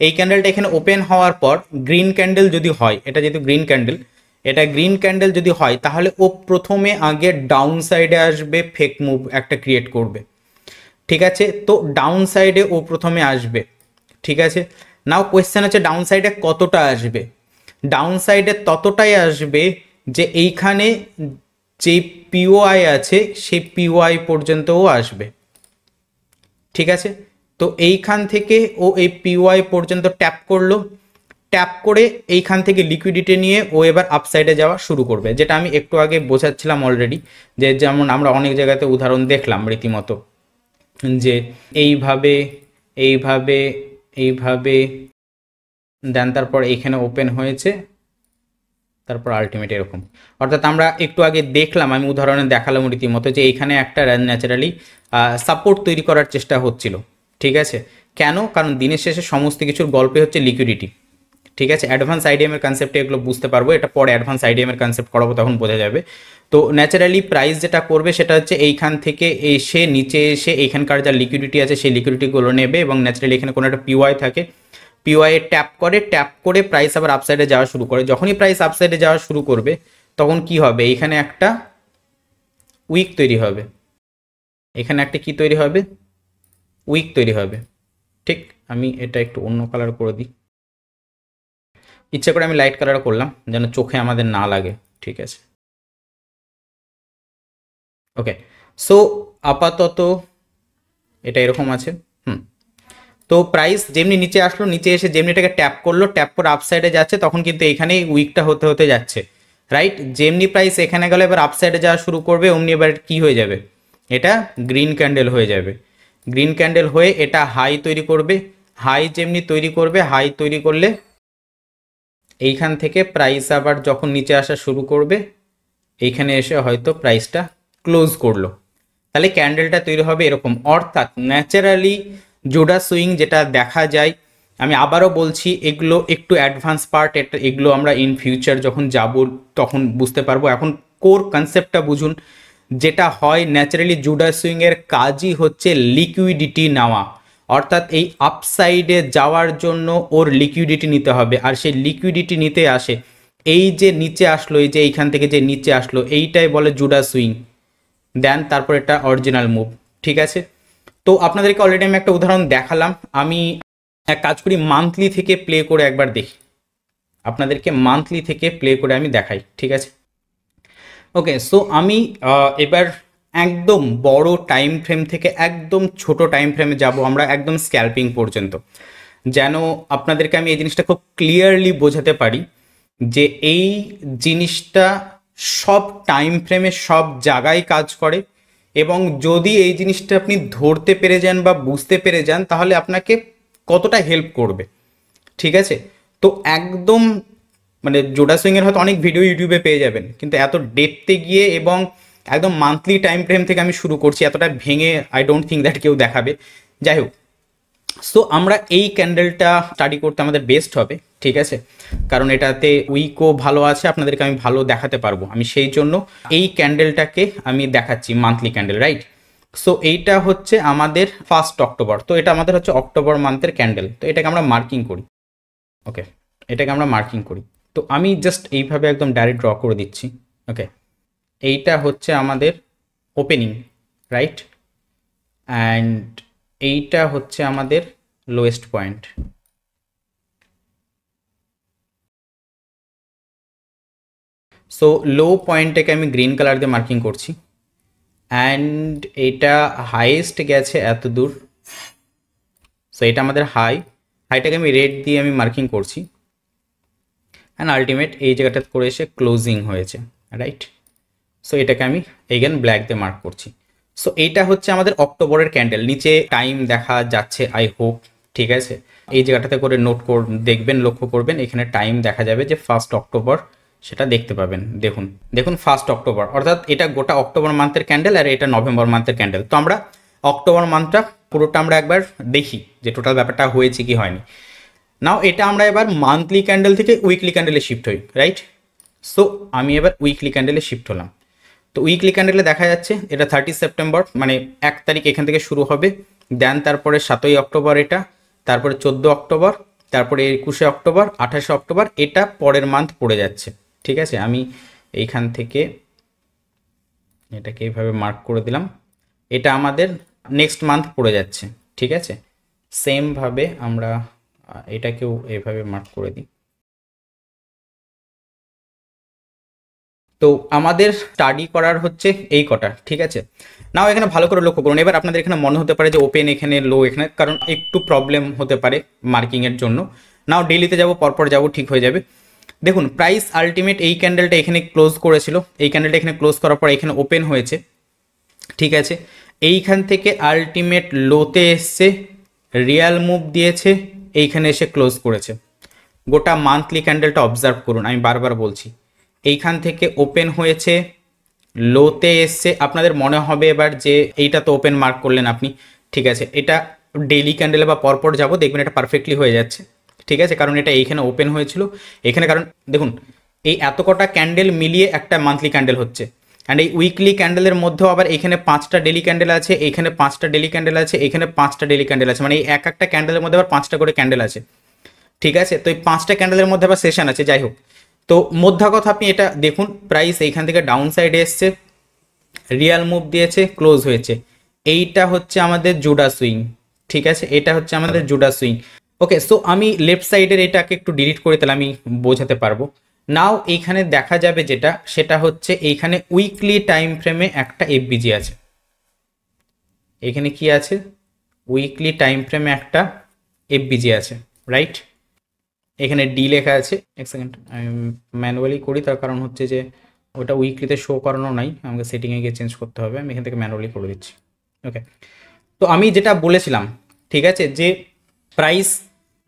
এই ক্যান্ডেলটা এখানে ওপেন হওয়ার পর গ্রিন ক্যান্ডেল যদি হয়, এটা যেহেতু গ্রিন ক্যান্ডেল, এটা গ্রিন ক্যান্ডেল যদি হয়, তাহলে ও প্রথমে আগে ডাউন সাইডে আসবে, ফেক মুভ একটা ক্রিয়েট করবে, ঠিক আছে। তো ডাউন সাইডে ও প্রথমে আসবে, ঠিক আছে। নাও কোয়েশ্চেন হচ্ছে ডাউন সাইডে কতটা আসবে। ডাউন সাইডে ততটাই আসবে যে এইখানে যে পিওআই আছে সেই পিওআই পর্যন্তও আসবে, ঠিক আছে। তো এইখান থেকে ও এই পিওআই পর্যন্ত ট্যাপ করলো, ট্যাপ করে এইখান থেকে লিকুইডিটি নিয়ে ও এবার আপসাইডে যাওয়া শুরু করবে, যেটা আমি একটু আগে বোঝাচ্ছিলাম অলরেডি, যে যেমন আমরা অনেক জায়গাতে উদাহরণ দেখলাম রীতিমতো, যে এইভাবে এইভাবে এইভাবে দেন তারপর এইখানে ওপেন হয়েছে, তারপর আলটিমেট এরকম। অর্থাৎ আমরা একটু আগে দেখলাম, আমি উদাহরণে দেখালাম রীতিমতো, যে এইখানে একটা ন্যাচারালি সাপোর্ট তৈরি করার চেষ্টা হচ্ছিল, ঠিক আছে। কেন? কারণ দিনের শেষে সমস্ত কিছুর গল্পে হচ্ছে লিকুইডিটি, ঠিক আছে। অ্যাডভান্স আইডিএমের কনসেপ্টে এগুলো বুঝতে পারবো, এটা পরে অ্যাডভান্স আইডিএমের কনসেপ্ট করাবো, তখন বোঝা যাবে। তো ন্যাচারালি প্রাইস যেটা করবে সেটা হচ্ছে এইখান থেকে এসে নিচে এসে এইখানকার যা লিকুইডিটি আছে সেই লিকুইডিটিগুলো নেবে, এবং ন্যাচারালি এখানে কোনো একটা পিওয়াই থাকে, পিওয়াই ট্যাপ করে, ট্যাপ করে প্রাইস আবার আপসাইডে যাওয়া শুরু করে। যখনই প্রাইস আপসাইডে যাওয়া শুরু করবে তখন কি হবে, এখানে একটা উইক তৈরি হবে, এখানে একটা কি তৈরি হবে, উইক তৈরি হবে, ঠিক। আমি এটা একটু অন্য কালার করে দিই, ইচ্ছা করে আমি লাইট কালার করলাম যেন চোখে আমাদের না লাগে। ঠিক আছে। ওকে, সো আপাতত এটা এরকম আছে। তো প্রাইস যেমনি নিচে আসলো, নিচে এসে যেমনি এটাকে ট্যাপ করলো, ট্যাপ করে আপসাইডে যাচ্ছে, তখন কিন্তু এখানেই উইকটা হতে হতে যাচ্ছে, রাইট? যেমনি প্রাইস এখানে গেলে এবার আপসাইডে যাওয়া শুরু করবে, অমনি এবার কি হয়ে যাবে, এটা গ্রিন ক্যান্ডেল হয়ে যাবে। গ্রিন ক্যান্ডেল হয়ে এটা হাই তৈরি করবে, হাই যেমনি তৈরি করবে, হাই তৈরি করলে এইখান থেকে প্রাইস আবার যখন নিচে আসা শুরু করবে, এইখানে এসে হয়তো প্রাইসটা ক্লোজ করলো, তাহলে ক্যান্ডেলটা তৈরি হবে এরকম। অর্থাৎ ন্যাচারালি জোড়া সুইং যেটা দেখা যায়, আমি আবারও বলছি এগুলো একটু অ্যাডভান্স পার্ট, এগুলো আমরা ইন ফিউচার যখন যাব তখন বুঝতে পারবো। এখন কোর কনসেপ্টটা বুঝুন। যেটা হয় ন্যাচারালি জোড়া সুইংয়ের কাজই হচ্ছে লিকুইডিটি নেওয়া, অর্থাৎ এই আপসাইডে যাওয়ার জন্য ওর লিকুইডিটি নিতে হবে, আর সেই লিকুইডিটি নিতে আসে এই যে নিচে আসলো, এই যে এইখান থেকে যে নিচে আসলো, এইটাই বলে জোড়া সুইং। দেন তারপর এটা অরিজিনাল মুভ, ঠিক আছে? তো আপনাদেরকে অলরেডি আমি একটা উদাহরণ দেখালাম। আমি এক কাজ করি, মান্থলি থেকে প্লে করে একবার দেখি, আপনাদেরকে মান্থলি থেকে প্লে করে আমি দেখাই, ঠিক আছে? ওকে, সো আমি এবার একদম বড় টাইম ফ্রেম থেকে একদম ছোট টাইম ফ্রেমে যাব, আমরা একদম স্ক্যাল্পিং পর্যন্ত, যেন আপনাদেরকে আমি এই জিনিসটা খুব ক্লিয়ারলি বোঝাতে পারি যে এই জিনিসটা সব টাইম ফ্রেমে সব জায়গায় কাজ করে, এবং যদি এই জিনিসটা আপনি ধরতে পেরে যান বা বুঝতে পেরে যান তাহলে আপনাকে কতটা হেল্প করবে, ঠিক আছে? তো একদম মানে জোড়া সুইংয়ের হয়তো অনেক ভিডিও ইউটিউবে পেয়ে যাবেন, কিন্তু এত ডেপথে গিয়ে এবং একদম মান্থলি টাইম ফ্রেম থেকে আমি শুরু করছি, এতটা ভেঙে আই ডোন্ট থিঙ্ক দ্যাট কেউ দেখাবে। যাই হোক, সো আমরা এই ক্যান্ডেলটা স্টাডি করতে আমাদের বেস্ট হবে, ঠিক আছে? কারণ এটাতে উইকও ভালো আছে, আপনাদেরকে আমি ভালো দেখাতে পারবো, আমি সেই জন্য এই ক্যান্ডেলটাকে আমি দেখাচ্ছি, মান্থলি ক্যান্ডেল, রাইট? সো এইটা হচ্ছে আমাদের 1 অক্টোবর, তো এটা আমাদের হচ্ছে অক্টোবর মান্থের ক্যান্ডেল, তো এটাকে আমরা মার্কিং করি। ওকে, এটাকে আমরা মার্কিং করি। তো আমি জাস্ট এইভাবে একদম ডাইরেক্ট ড্র করে দিচ্ছি। ওকে, এইটা হচ্ছে আমাদের ওপেনিং, রাইট? অ্যান্ড এইটা হচ্ছে আমাদের লোয়েস্ট পয়েন্ট। সো লো পয়েন্টটাকে আমি গ্রিন কালার দিয়ে মার্কিং করছি, অ্যান্ড এটা হাইয়েস্ট গেছে এত দূর, সো এটা আমাদের হাইটাকে আমি রেড দিয়ে আমি মার্কিং করছি, অ্যান্ড আলটিমেট এই জায়গাটা করে এসে ক্লোজিং হয়েছে, রাইট? সো এটাকে আমি এগেন ব্ল্যাক দিয়ে মার্ক করছি। সো এইটা হচ্ছে আমাদের অক্টোবরের ক্যান্ডেল। নিচে টাইম দেখা যাচ্ছে আই হোপ, ঠিক আছে? এই জায়গাটাতে করে দেখবেন, লক্ষ্য করবেন, এখানে টাইম দেখা যাবে যে 1 অক্টোবর, সেটা দেখতে পাবেন। দেখুন দেখুন 1 অক্টোবর, অর্থাৎ এটা গোটা অক্টোবর মান্থের ক্যান্ডেল, আর এটা নভেম্বর মান্থের ক্যান্ডেল। তো আমরা অক্টোবর মান্থটা পুরোটা আমরা একবার দেখি যে টোটাল ব্যাপারটা হয়েছে কি হয়নি। নাও এটা আমরা এবার মান্থলি ক্যান্ডেল থেকে উইকলি ক্যান্ডেলে শিফট হই, রাইট? সো আমি এবার উইকলি ক্যান্ডেলে শিফট হলাম। তো উইকলি ক্যান্ডেলে দেখা যাচ্ছে এটা 30 সেপ্টেম্বর, মানে 1 তারিখ এখান থেকে শুরু হবে, দেন তারপরে 7 অক্টোবর এটা, তারপরে 14 অক্টোবর, তারপরে 21 অক্টোবর, 28 অক্টোবর, এটা পরের মান্থ পড়ে যাচ্ছে, ঠিক আছে? আমি এইখান থেকে এটাকে এইভাবে মার্ক করে দিলাম, এটা আমাদের নেক্সট মান্থ পড়ে যাচ্ছে, ঠিক আছে? সেমভাবে আমরা এটাকেও এইভাবে মার্ক করে দিই। তো আমাদের স্টাডি করার হচ্ছে এই কটা, ঠিক আছে? নাও এখানে ভালো করে লক্ষ্য করুন। এবার আপনাদের এখানে মনে হতে পারে যে ওপেন এখানে, লো এখানে, কারণ একটু প্রবলেম হতে পারে মার্কিংয়ের জন্য। নাও ডেলিতে যাব, পরপর যাব, ঠিক হয়ে যাবে। দেখুন প্রাইস আলটিমেট এই ক্যান্ডেলটা এখানে ক্লোজ করেছিল, এই ক্যান্ডেলটা এখানে ক্লোজ করার পর এখানে ওপেন হয়েছে, ঠিক আছে? এইখান থেকে আলটিমেট লোতে এসছে, রিয়াল মুভ দিয়েছে, এইখানে এসে ক্লোজ করেছে। গোটা মান্থলি ক্যান্ডেলটা অবজার্ভ করুন, আমি বারবার বলছি, এইখান থেকে ওপেন হয়েছে, লোতে এসছে। আপনাদের মনে হবে এবার যে এইটা তো ওপেন মার্ক করলেন আপনি, ঠিক আছে? এটা ডেইলি ক্যান্ডেলে বা পরপর যাব, দেখবেন এটা পারফেক্টলি হয়ে যাচ্ছে, ঠিক আছে? কারণ এটা এইখানে ওপেন হয়েছিল, এখানে, কারণ দেখুন এই এত কটা ক্যান্ডেল মিলিয়ে একটা মান্থলি ক্যান্ডেল হচ্ছে, অ্যান্ড এই উইকলি ক্যান্ডেলের মধ্যেও আবার এখানে 5টা ডেলি ক্যান্ডেল আছে, এখানে 5টা ডেলি ক্যান্ডেল আছে, এখানে 5টা ডেলি ক্যান্ডেল আছে, মানে এই একটা ক্যান্ডেলের মধ্যে আবার 5টা করে ক্যান্ডেল আছে, ঠিক আছে? তো এই 5টা ক্যান্ডেলের মধ্যে আবার সেশন আছে। যাই হোক, তো মধ্যা কথা আপনি এটা দেখুন, প্রাইস এইখান থেকে ডাউন সাইডে এসছে, রিয়াল মুভ দিয়েছে, ক্লোজ হয়েছে। এইটা হচ্ছে আমাদের জুডা সুইং, ঠিক আছে? এটা হচ্ছে আমাদের জুডা সুইং। ওকে, সো আমি লেফট সাইডের এটাকে একটু ডিলিট করে তাহলে আমি বোঝাতে পারবো। নাও এইখানে দেখা যাবে যেটা, সেটা হচ্ছে এইখানে উইকলি টাইম ফ্রেমে একটা এফবিজি আছে। এখানে কি আছে? উইকলি টাইম ফ্রেমে একটা এফবিজি আছে, রাইট? এখানে ডি লেখা আছে। এক সেকেন্ড, আমি ম্যানুয়ালি করি, তার কারণ হচ্ছে যে ওটা উইকলিতে শো করানো নাই, আমাকে সেটিংয়ে গিয়ে চেঞ্জ করতে হবে। আমি এখান থেকে ম্যানুয়ালি করে দিচ্ছি। ওকে, তো আমি যেটা বলেছিলাম, ঠিক আছে, যে প্রাইস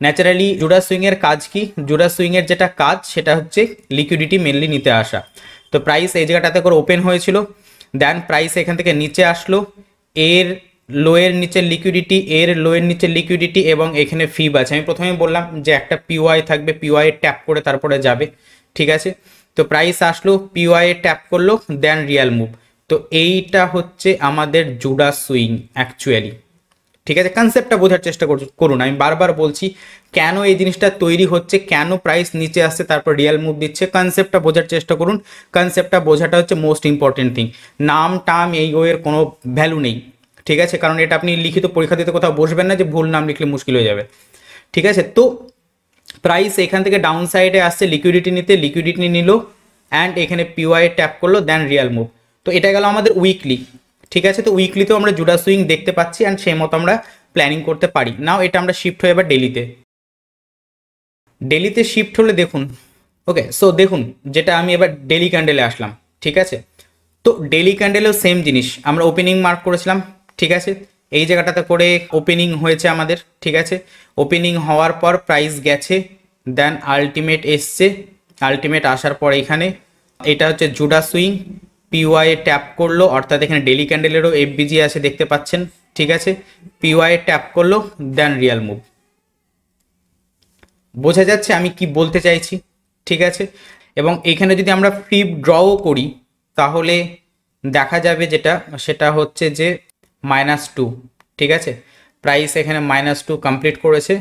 ন্যাচারালি জোড়া সুইংয়ের কাজ কি? জোড়া সুইংয়ের যেটা কাজ সেটা হচ্ছে লিকুইডিটি মেনলি নিতে আসা। তো প্রাইস এই জায়গাটাতে করে ওপেন হয়েছিল, দেন প্রাইস এখান থেকে নিচে আসলো, এর লোয়ের নিচে লিকুইডিটি, এর লোয়ের নিচে লিকুইডিটি, এবং এখানে ফিব আছে। আমি প্রথমে বললাম যে একটা পিওয়াই থাকবে, পিওয়াই ট্যাপ করে তারপরে যাবে, ঠিক আছে? তো প্রাইস আসলো, পিওয়াই ট্যাপ করলো, দেন রিয়াল মুভ। তো এইটা হচ্ছে আমাদের জোড়া সুইং অ্যাকচুয়ালি, ঠিক আছে? কনসেপ্টটা বোঝার চেষ্টা করুন। আমি বারবার বলছি কেন এই জিনিসটা তৈরি হচ্ছে, কেন প্রাইস নিচে আসছে তারপর রিয়াল মুভ দিচ্ছে, কনসেপ্টটা বোঝার চেষ্টা করুন। কনসেপ্টটা বোঝাটা হচ্ছে মোস্ট ইম্পর্টেন্ট থিং। নাম টাম এই ওয়ের কোনো ভ্যালু নেই, ঠিক আছে? কারণ এটা আপনি লিখিত পরীক্ষা দিতে কোথাও বসবেন না যে ভুল নাম লিখলে মুশকিল হয়ে যাবে, ঠিক আছে? তো প্রাইস এখান থেকে ডাউন সাইডে আসছে লিকুইডিটি নিতে, লিকুইডিটি নিল, অ্যান্ড এখানে পিওয়াই ট্যাপ করলো, দেন রিয়াল মুভ। তো এটা গেল আমাদের উইকলি, ঠিক আছে? তো উইকলিতেও আমরা জোড়া সুইং দেখতে পাচ্ছি, অ্যান্ড সেই মতো আমরা প্ল্যানিং করতে পারি। নাও এটা আমরা শিফট হয়ে এবার ডেলিতে। ডেলিতে শিফট হলে দেখুন, ওকে, সো দেখুন যেটা আমি এবার ডেলি ক্যান্ডেলে আসলাম, ঠিক আছে? তো ডেলি ক্যান্ডেলেও সেম জিনিস, আমরা ওপেনিং মার্ক করেছিলাম, ঠিক আছে? এই জায়গাটাতে করে ওপেনিং হয়েছে আমাদের, ঠিক আছে? ওপেনিং হওয়ার পর প্রাইস গেছে, দেন আলটিমেট এসছে, আলটিমেট আসার পর এখানে এটা হচ্ছে জোড়া সুইং, পিওয়াই ট্যাপ করলো, অর্থাৎ এখানে ডেলি ক্যান্ডেলেরও এফবিজি আছে দেখতে পাচ্ছেন, ঠিক আছে? পিওয়াই ট্যাপ করলো, দেন রিয়াল মুভ। বোঝা যাচ্ছে আমি কি বলতে চাইছি, ঠিক আছে? এবং এখানে যদি আমরা ফ্রি ড্রও করি তাহলে দেখা যাবে যেটা, সেটা হচ্ছে যে -2, ঠিক আছে? প্রাইস এখানে -2 কমপ্লিট করেছে,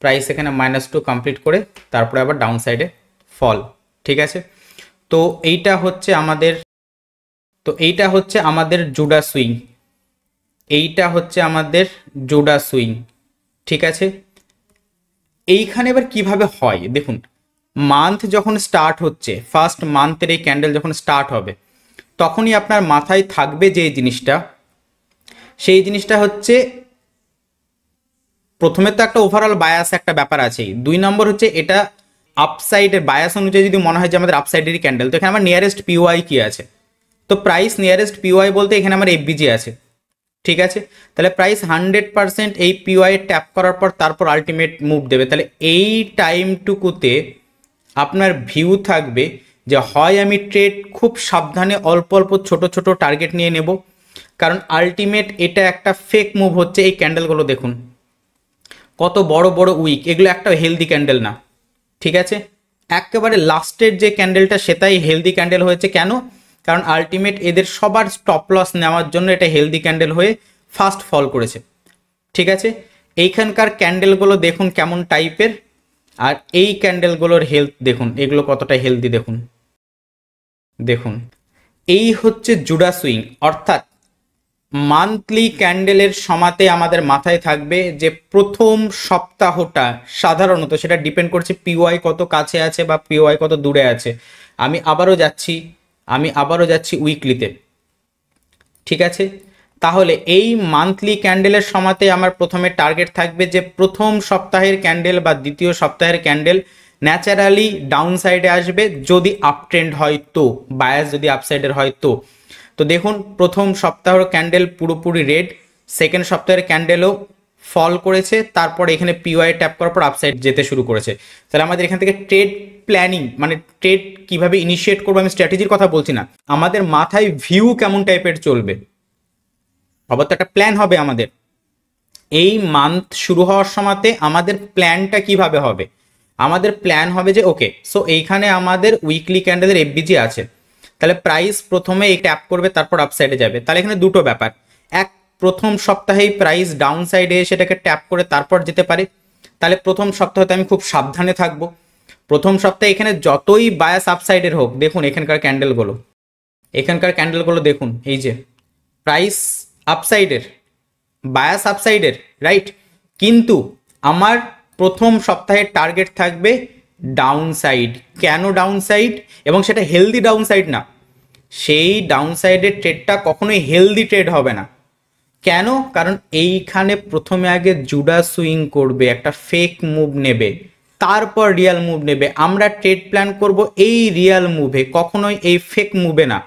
প্রাইস এখানে -2 কমপ্লিট করে তারপরে আবার ডাউন সাইডে ফল, ঠিক আছে? তো এইটা হচ্ছে আমাদের, তো এইটা হচ্ছে আমাদের জোড়া সুইং, এইটা হচ্ছে আমাদের জোড়া সুইং, ঠিক আছে? এইখানে এবার কিভাবে হয় দেখুন, মান্থ যখন স্টার্ট হচ্ছে, ফার্স্ট মান্থের এই ক্যান্ডেল যখন স্টার্ট হবে, তখনই আপনার মাথায় থাকবে যে জিনিসটা, সেই জিনিসটা হচ্ছে প্রথমে তো একটা ওভারঅল বায়াস একটা ব্যাপার আছেই, 2 নম্বর হচ্ছে এটা আপসাইডের বায়াস অনুযায়ী যদি মনে হয় যে আমাদের আপসাইডেরই ক্যান্ডেল, তো এখানে আমার নিয়ারেস্ট পিওয়াই কি আছে? তো প্রাইস নিয়ারেস্ট পিওয়াই বলতে এখানে আমার এফবিজি আছে, ঠিক আছে? তাহলে প্রাইস 100% এই পিওয়াই ট্যাপ করার পর তারপর আলটিমেট মুভ দেবে। তাহলে এই টাইমটুকুতে আপনার ভিউ থাকবে যে হয় আমি ট্রেড খুব সাবধানে অল্প অল্প ছোট ছোট টার্গেট নিয়ে নেব, কারণ আলটিমেট এটা একটা ফেক মুভ হচ্ছে। এই ক্যান্ডেলগুলো দেখুন কত বড় বড় উইক, এগুলো একটা হেলদি ক্যান্ডেল না, ঠিক আছে? একেবারে লাস্টের যে ক্যান্ডেলটা সেটাই হেলদি ক্যান্ডেল হয়েছে, কেন? কারণ আলটিমেট এদের সবার স্টপ লস নেওয়ার জন্য এটা হেলদি ক্যান্ডেল হয়ে ফাস্ট ফল করেছে, ঠিক আছে? এইখানকার ক্যান্ডেলগুলো দেখুন কেমন টাইপের, আর এই ক্যান্ডেলগুলোর হেলথ দেখুন, এগুলো কতটা হেলদি দেখুন, দেখুন। এই হচ্ছে জোড়া সুইং, অর্থাৎ মান্থলি ক্যান্ডেলের সমাতে আমাদের মাথায় থাকবে যে প্রথম সপ্তাহটা সাধারণত, সেটা ডিপেন্ড করছে পিওয়াই কত কাছে আছে বা পিওয়াই কত দূরে আছে। আমি আবারও যাচ্ছি উইকলিতে, ঠিক আছে? তাহলে এই মান্থলি ক্যান্ডেলের সমাতে আমার প্রথমে টার্গেট থাকবে যে প্রথম সপ্তাহের ক্যান্ডেল বা দ্বিতীয় সপ্তাহের ক্যান্ডেল ন্যাচারালি ডাউন সাইডে আসবে যদি আপ ট্রেন্ড হয়, তো বায়াস যদি আপসাইডের হয় তো। তো দেখুন প্রথম সপ্তাহের ক্যান্ডেল পুরোপুরি রেড, সেকেন্ড সপ্তাহের ক্যান্ডেলও ফল করেছে, তারপর এখানে পিওয়াই ট্যাপ করার পর আপসাইড যেতে শুরু করেছে। তাহলে আমাদের এখান থেকে ট্রেড প্ল্যানিং, মানে ট্রেড কিভাবে ইনিশিয়েট করবো, আমি স্ট্র্যাটেজির কথা বলছি না, আমাদের মাথায় ভিউ কেমন টাইপের চলবে, আবার তো একটা প্ল্যান হবে আমাদের। এই মান্থ শুরু হওয়ার সময়তে আমাদের প্ল্যানটা কিভাবে হবে? আমাদের প্ল্যান হবে যে ওকে, সো এইখানে আমাদের উইকলি ক্যান্ডেলের এফবিজি আছে, তাহলে প্রাইস প্রথমে এই ট্যাপ করবে তারপর আপসাইডে যাবে। তাহলে এখানে দুটো ব্যাপার, এক, প্রথম সপ্তাহেই প্রাইস ডাউন সাইডে সেটাকে ট্যাপ করে তারপর যেতে পারে, তাহলে প্রথম সপ্তাহতে আমি খুব সাবধানে থাকবো। প্রথম সপ্তাহে এখানে যতই বায়াস আপসাইডের হোক, দেখুন এখানকার ক্যান্ডেলগুলো দেখুন, এই যে প্রাইস আপসাইডের, বায়াস আপসাইডের, রাইট? কিন্তু আমার প্রথম সপ্তাহের টার্গেট থাকবে ডাউন সাইড। কেন ডাউন সাইড? এবং সেটা হেলদি ডাউন সাইড না, সেই ডাউন সাইডের ট্রেডটা কখনোই হেলদি ট্রেড হবে না। কেন? কারণ এইখানে প্রথমে আগে জুডাস সুইং করবে, একটা ফেক মুভ নেবে, তারপর রিয়াল মুভ নেবে। আমরা ট্রেড প্ল্যান করব এই রিয়াল মুভে, কখনোই এই ফেক মুভে না।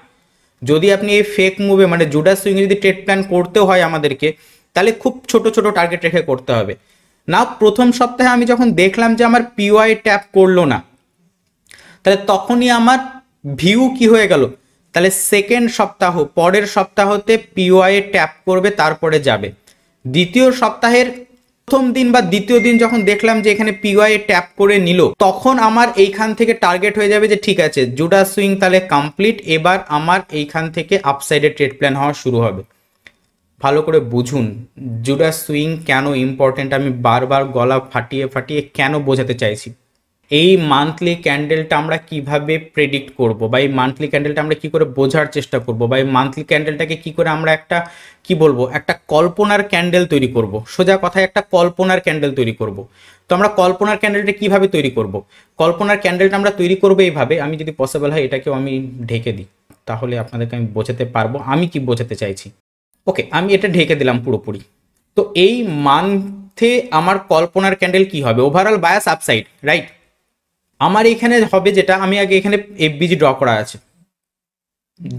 যদি আপনি এই ফেক মুভে মানে জুডাস সুইংয়ে যদি ট্রেড প্ল্যান করতে হয় আমাদেরকে, তাহলে খুব ছোট ছোট টার্গেট রেখে করতে হবে। না, প্রথম সপ্তাহে আমি যখন দেখলাম যে আমার পিওয়াই ট্যাপ করলো না, তাহলে তখনই আমার ভিউ কি হয়ে গেল, তাহলে সেকেন্ড সপ্তাহ পরের সপ্তাহতে পিওয়াই ট্যাপ করবে, তারপরে যাবে। দ্বিতীয় সপ্তাহের প্রথম দিন বা দ্বিতীয় দিন যখন দেখলাম যে এখানে পিওয়াই ট্যাপ করে নিল, তখন আমার এইখান থেকে টার্গেট হয়ে যাবে যে ঠিক আছে জুডাস সুইং তাহলে কমপ্লিট, এবার আমার এইখান থেকে আপসাইডে ট্রেড প্ল্যান হওয়া শুরু হবে। ভালো করে বুঝুন জুডাস সুইং কেন ইম্পর্টেন্ট, আমি বারবার গলা ফাটিয়ে ফাটিয়ে কেন বোঝাতে চাইছি। এই মান্থলি ক্যান্ডেলটা আমরা কিভাবে প্রেডিক্ট করব, বা এই মান্থলি ক্যান্ডেলটা আমরা কি করে বোঝার চেষ্টা করব, বা এই মান্থলি ক্যান্ডেলটাকে কি করে আমরা একটা কি বলবো একটা কল্পনার ক্যান্ডেল তৈরি করব। সোজা কথায় একটা কল্পনার ক্যান্ডেল তৈরি করব। তো আমরা কল্পনার ক্যান্ডেলটা কিভাবে তৈরি করব? কল্পনার ক্যান্ডেলটা আমরা তৈরি করবো এইভাবে, আমি যদি পসিবল হয় এটাকেও আমি ঢেকে দিই, তাহলে আপনাদেরকে আমি বোঝাতে পারবো আমি কি বোঝাতে চাইছি। ওকে, আমি এটা ঢেকে দিলাম পুরোপুরি। তো এই মান্থে আমার কল্পনার ক্যান্ডেল কি হবে? Overall bias upside, right? আমার এখানে হবে যেটা, আমি আগে এখানে এফবিজি ড্র করা আছে,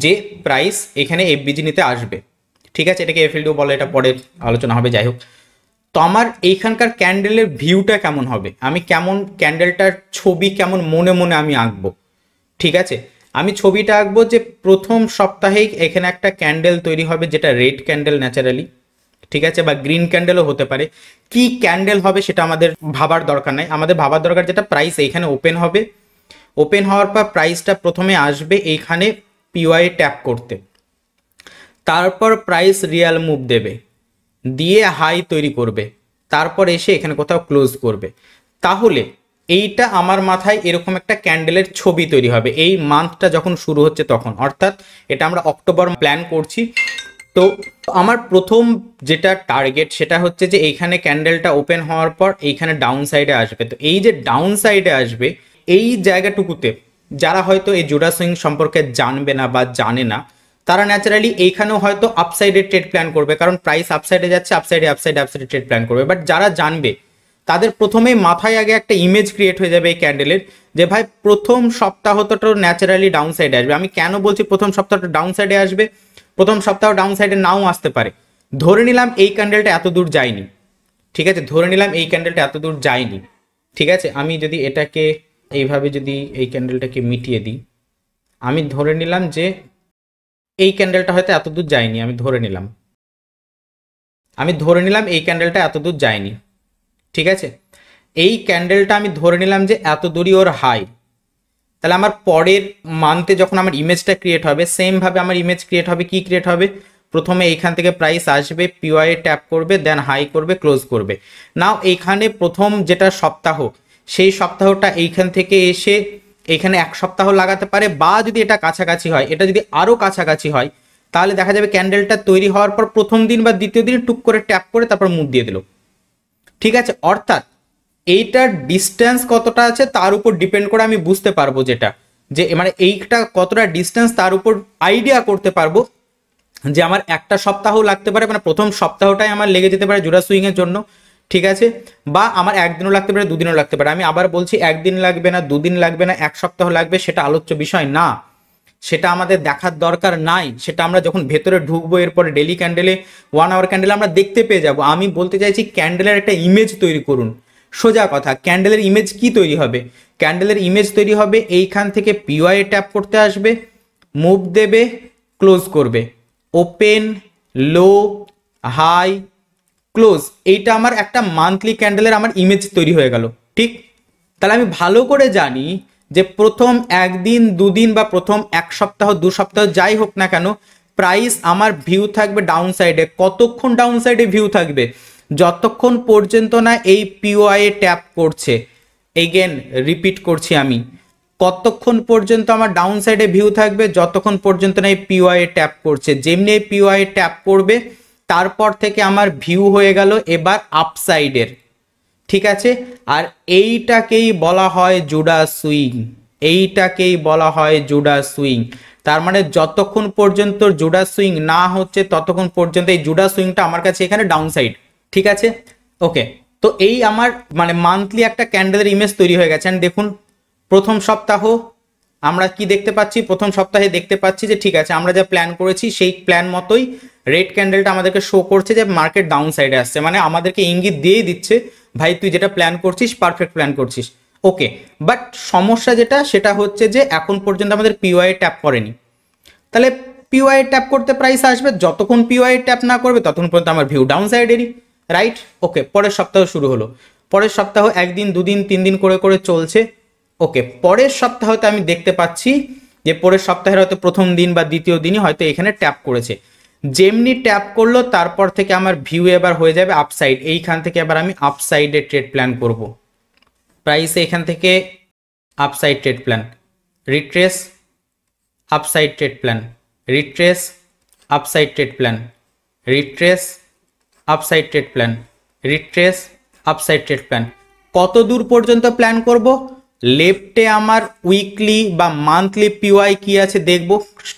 যে প্রাইস এখানে এফবিজি নিতে আসবে, ঠিক আছে? এটাকে এফএলডিও বলে, এটা পরে আলোচনা হবে, যাই হোক। তো আমার এইখানকার ক্যান্ডেলের ভিউটা কেমন হবে, আমি কেমন ক্যান্ডেলটার ছবি কেমন মনে মনে আমি আঁকবো, ঠিক আছে? আমি ছবিটা আঁকবো যে প্রথম সপ্তাহেই এখানে একটা ক্যান্ডেল তৈরি হবে যেটা রেড ক্যান্ডেল ন্যাচারালি, ঠিক আছে? বা গ্রিন ক্যান্ডেলও হতে পারে। কি ক্যান্ডেল হবে সেটা আমাদের ভাবার দরকার নাই, আমাদের ভাবার দরকার যেটা প্রাইস এইখানে ওপেন হবে, ওপেন হওয়ার পর প্রাইসটা প্রথমে আসবে এইখানে পিওয়াই ট্যাপ করতে, তারপর প্রাইস রিয়াল মুভ দেবে, দিয়ে হাই তৈরি করবে, তারপর এসে এখানে কোথাও ক্লোজ করবে। তাহলে এইটা আমার মাথায় এরকম একটা ক্যান্ডেলের ছবি তৈরি হবে এই মান্থটা যখন শুরু হচ্ছে তখন, অর্থাৎ এটা আমরা অক্টোবর প্ল্যান করছি। তো আমার প্রথম যেটা টার্গেট সেটা হচ্ছে যে এইখানে ক্যান্ডেলটা ওপেন হওয়ার পর এইখানে ডাউন সাইডে আসবে। তো এই যে ডাউন সাইডে আসবে এই জায়গাটুকুতে যারা হয়তো এই জুডাস সুইং সম্পর্কে জানবে না বা জানে না, তারা ন্যাচারালি এইখানেও হয়তো আপসাইডে ট্রেড প্ল্যান করবে, কারণ প্রাইস আপসাইডে যাচ্ছে, আপসাইডে ট্রেড প্ল্যান করবে। বাট যারা জানবে তাদের প্রথমেই মাথায় আগে একটা ইমেজ ক্রিয়েট হয়ে যাবে এই ক্যান্ডেলের, যে ভাই প্রথম সপ্তাহটা ন্যাচারালি ডাউন সাইডে আসবে। আমি কেন বলছি প্রথম সপ্তাহটা ডাউন সাইডে আসবে? প্রথম সপ্তাহ ডাউন সাইডে নাও আসতে পারে। ধরে নিলাম এই ক্যান্ডেলটা এত দূর যায়নি, ঠিক আছে? ধরে নিলাম এই ক্যান্ডেলটা এত দূর যায়নি, ঠিক আছে? আমি যদি এটাকে এইভাবে যদি এই ক্যান্ডেলটাকে মিটিয়ে দিই, আমি ধরে নিলাম যে এই ক্যান্ডেলটা হয়তো এত দূর যায়নি, আমি ধরে নিলাম এই ক্যান্ডেলটা এত দূর যায়নি, ঠিক আছে? এই ক্যান্ডেলটা আমি ধরে নিলাম যে এত দূরই ওর হাই। তাহলে আমার পরের মান্থে যখন আমার ইমেজটা ক্রিয়েট হবে, সেম ভাবে আমার ইমেজ ক্রিয়েট হবে। কি ক্রিয়েট হবে? প্রথমে এইখান থেকে প্রাইস আসবে, পিওয়াই ট্যাপ করবে, দেন হাই করবে, ক্লোজ করবে। নাও এইখানে প্রথম যেটা সপ্তাহ, সেই সপ্তাহটা এইখান থেকে এসে এইখানে এক সপ্তাহ লাগাতে পারে, বা যদি এটা কাছাকাছি হয়, এটা যদি আরও কাছাকাছি হয়, তাহলে দেখা যাবে ক্যান্ডেলটা তৈরি হওয়ার পর প্রথম দিন বা দ্বিতীয় দিন টুক করে ট্যাপ করে তারপর মুভ দিয়ে দিল, ঠিক আছে? অর্থাৎ এইটার ডিস্টেন্স কতটা আছে তার উপর ডিপেন্ড করে আমি বুঝতে পারবো যেটা, যে মানে এইটা কতটা ডিস্টেন্স তার উপর আইডিয়া করতে পারবো যে আমার একটা সপ্তাহ লাগতে পারে, মানে প্রথম সপ্তাহটাই আমার লেগে যেতে পারে জোড়া সুইং এর জন্য, ঠিক আছে? বা আমার একদিনও লাগতে পারে, দুদিনও লাগতে পারে। আমি আবার বলছি একদিন লাগবে না, দুদিন লাগবে না, এক সপ্তাহ লাগবে, সেটা আলোচ্য বিষয় না, সেটা আমাদের দেখার দরকার নাই। সেটা আমরা যখন ভেতরে ঢুকবো এরপরে ডেলি ক্যান্ডেলে 1 আওয়ার ক্যান্ডেল আমরা দেখতে পেয়ে যাব। আমি বলতে চাইছি ক্যান্ডেলের একটা ইমেজ তৈরি করুন। সোজা কথা, ক্যান্ডেলের ইমেজ কি তৈরি হবে? ক্যান্ডেলের ইমেজ তৈরি হবে এইখান থেকে পিওয়াই ট্যাপ করতে আসবে, মুভ দেবে, ক্লোজ করবে, ওপেন, লো, হাই, ক্লোজ। এইটা আমার একটা মান্থলি ক্যান্ডেলের আমার ইমেজ তৈরি হয়ে গেল, ঠিক? তাহলে আমি ভালো করে জানি যে প্রথম একদিন দুদিন বা প্রথম এক সপ্তাহ দু সপ্তাহ যাই হোক না কেন, প্রাইস আমার ভিউ থাকবে ডাউন সাইডে। কতক্ষণ ডাউন সাইডে ভিউ থাকবে? যতক্ষণ পর্যন্ত না এই পিওআই ট্যাপ করছে। এগেন রিপিট করছি আমি, কতক্ষণ পর্যন্ত আমার ডাউন সাইডে ভিউ থাকবে? যতক্ষণ পর্যন্ত না এই পিওআই ট্যাপ করছে। যেমনি এই পিওআই ট্যাপ করবে তারপর থেকে আমার ভিউ হয়ে গেল এবার আপসাইডের, ঠিক আছে। আর এইটাকেই বলা হয় জুডাস সুইং, এইটাকেই বলা হয় জুডাস সুইং। তার মানে যতক্ষণ পর্যন্ত জুডাস সুইং না হচ্ছে ততক্ষণ পর্যন্ত এই জুডাস সুইংটা আমার কাছে এখানে ডাউন সাইড, ঠিক আছে। ওকে, তো এই আমার মানে মান্থলি একটা ক্যান্ডেলের ইমেজ তৈরি হয়ে গেছে। দেখুন প্রথম সপ্তাহ আমরা কি দেখতে পাচ্ছি, প্রথম সপ্তাহে দেখতে পাচ্ছি যে ঠিক আছে আমরা যা প্ল্যান করেছি সেই প্ল্যান মতোই রেড ক্যান্ডেলটা আমাদেরকে শো করছে যে মার্কেট ডাউন সাইডে আসছে, মানে আমাদেরকে ইঙ্গিত দিয়ে দিচ্ছে ভাই তুই যেটা প্ল্যান করছিস পারফেক্ট প্ল্যান করছিস। ওকে, বাট সমস্যা যেটা সেটা হচ্ছে যে এখন পর্যন্ত আমাদের পিওয়াই ট্যাপ করেনি। তাহলে পিওয়াই ট্যাপ করতে প্রাইস আসবে, যতক্ষণ পিওয়াই ট্যাপ না করবে ততক্ষণ পর্যন্ত আমার ভিউ ডাউন সাইডেরই, রাইট। ওকে, পরের সপ্তাহ শুরু হলো, পরের সপ্তাহ একদিন দুদিন তিন দিন করে করে চলছে। ওকে, পরের সপ্তাহতে আমি দেখতে পাচ্ছি যে পরের সপ্তাহের হয়তো প্রথম দিন বা দ্বিতীয় দিনই হয়তো এখানে ট্যাপ করেছে। যেমনি ট্যাপ করলো তারপর থেকে আমার ভিউ এবার হয়ে যাবে আপসাইড, এইখান থেকে এবার আমি আপসাইডে ট্রেড প্ল্যান করব। প্রাইসে এখান থেকে upside trade plan, retrace upside trade plan, retrace upside trade plan, retrace upside trade plan, retrace upside trade plan. কত দূর পর্যন্ত প্ল্যান করব? লেফটে আমার উইকলি বা মান্থলি পিওয়াই কি আছে দেখব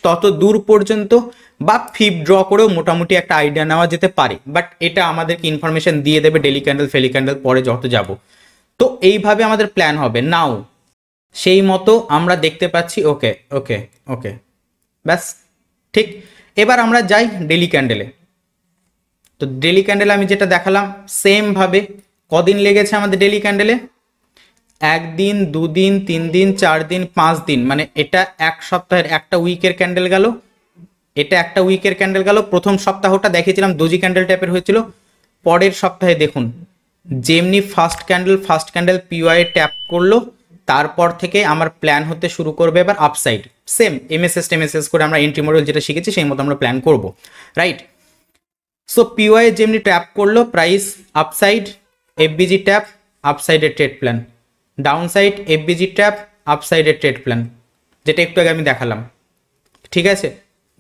তত দূর পর্যন্ত, বা ফিপ ড্র করেও মোটামুটি একটা আইডিয়া নেওয়া যেতে পারে। বাট এটা আমাদেরকে ইনফরমেশন দিয়ে দেবে ডেলি ক্যান্ডেল ফেলি ক্যান্ডেল পরে যত যাব। তো এইভাবে আমাদের প্ল্যান হবে নাও, সেই মতো আমরা দেখতে পাচ্ছি। ওকে ওকে ওকে, ব্যাস ঠিক। এবার আমরা যাই ডেলি ক্যান্ডেলে। তো ডেলি ক্যান্ডেলে আমি যেটা দেখালাম সেমভাবে কদিন লেগেছে আমাদের ডেলি ক্যান্ডেলে, একদিন দুদিন তিন দিন চার দিন পাঁচ দিন, মানে এটা এক সপ্তাহের একটা উইকের ক্যান্ডেল গেল, এটা একটা উইকের ক্যান্ডেল গেল। প্রথম সপ্তাহটা দেখিয়েছিলাম দোজি ক্যান্ডেল টাইপের হয়েছিল। পরের সপ্তাহে দেখুন যেমনি ফার্স্ট ক্যান্ডেল পিওয়াই ট্যাপ করলো তারপর থেকে আমার প্ল্যান হতে শুরু করবে এবার আপসাইড। সেম এমএসএস করে আমরা এন্ট্রি মডেল যেটা শিখেছি সেই মতো আমরা প্ল্যান করব, রাইট। সো পিওয়াই যেমনি ট্যাপ করলো প্রাইস আপসাইড, এফবিজি ট্যাপ আপসাইডের trade plan, down side FVG tap আপসাইডের ট্রেড প্ল্যান, যেটা একটু আগে আমি দেখালাম, ঠিক আছে।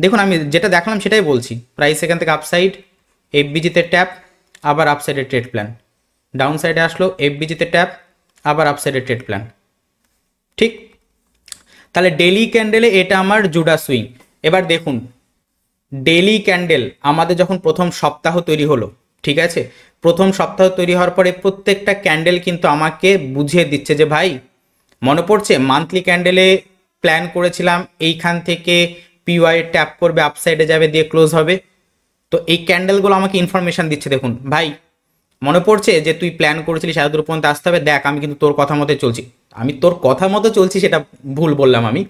দেখুন আমি যেটা দেখালাম সেটাই বলছি, প্রাইস এখান থেকে আপসাইড, এফবিজিতে ট্যাপ আবার আপসাইডের ট্রেড প্ল্যান, ডাউন সাইডে আসলো এফবিজিতে ট্যাপ আবার আপসাইডের ট্রেড প্ল্যান, ঠিক। তাহলে ডেলি ক্যান্ডেলে এটা আমার জুডাস সুইং। এবার দেখুন ডেলি ক্যান্ডেল আমাদের যখন প্রথম সপ্তাহ তৈরি হলো, ঠিক আছে, প্রথম সপ্তাহ তৈরি হওয়ার পরে প্রত্যেকটা ক্যান্ডেল কিন্তু আমাকে বুঝিয়ে দিচ্ছে যে ভাই মনে পড়ছে মান্থলি ক্যান্ডেলে প্ল্যান করেছিলাম এইখান থেকে পিওয়াই ট্যাপ করবে আপসাইডে যাবে দিয়ে ক্লোজ হবে। তো এই ক্যান্ডেলগুলো আমাকে ইনফরমেশন দিচ্ছে, দেখুন ভাই মনে পড়ছে যে তুই প্ল্যান করেছিলিস এত দূর পর্যন্ত আসতে হবে, দেখ আমি কিন্তু তোর কথা মতো চলছি। আমি তোর কথা মতো চলছি সেটা ভুল বললাম আমি,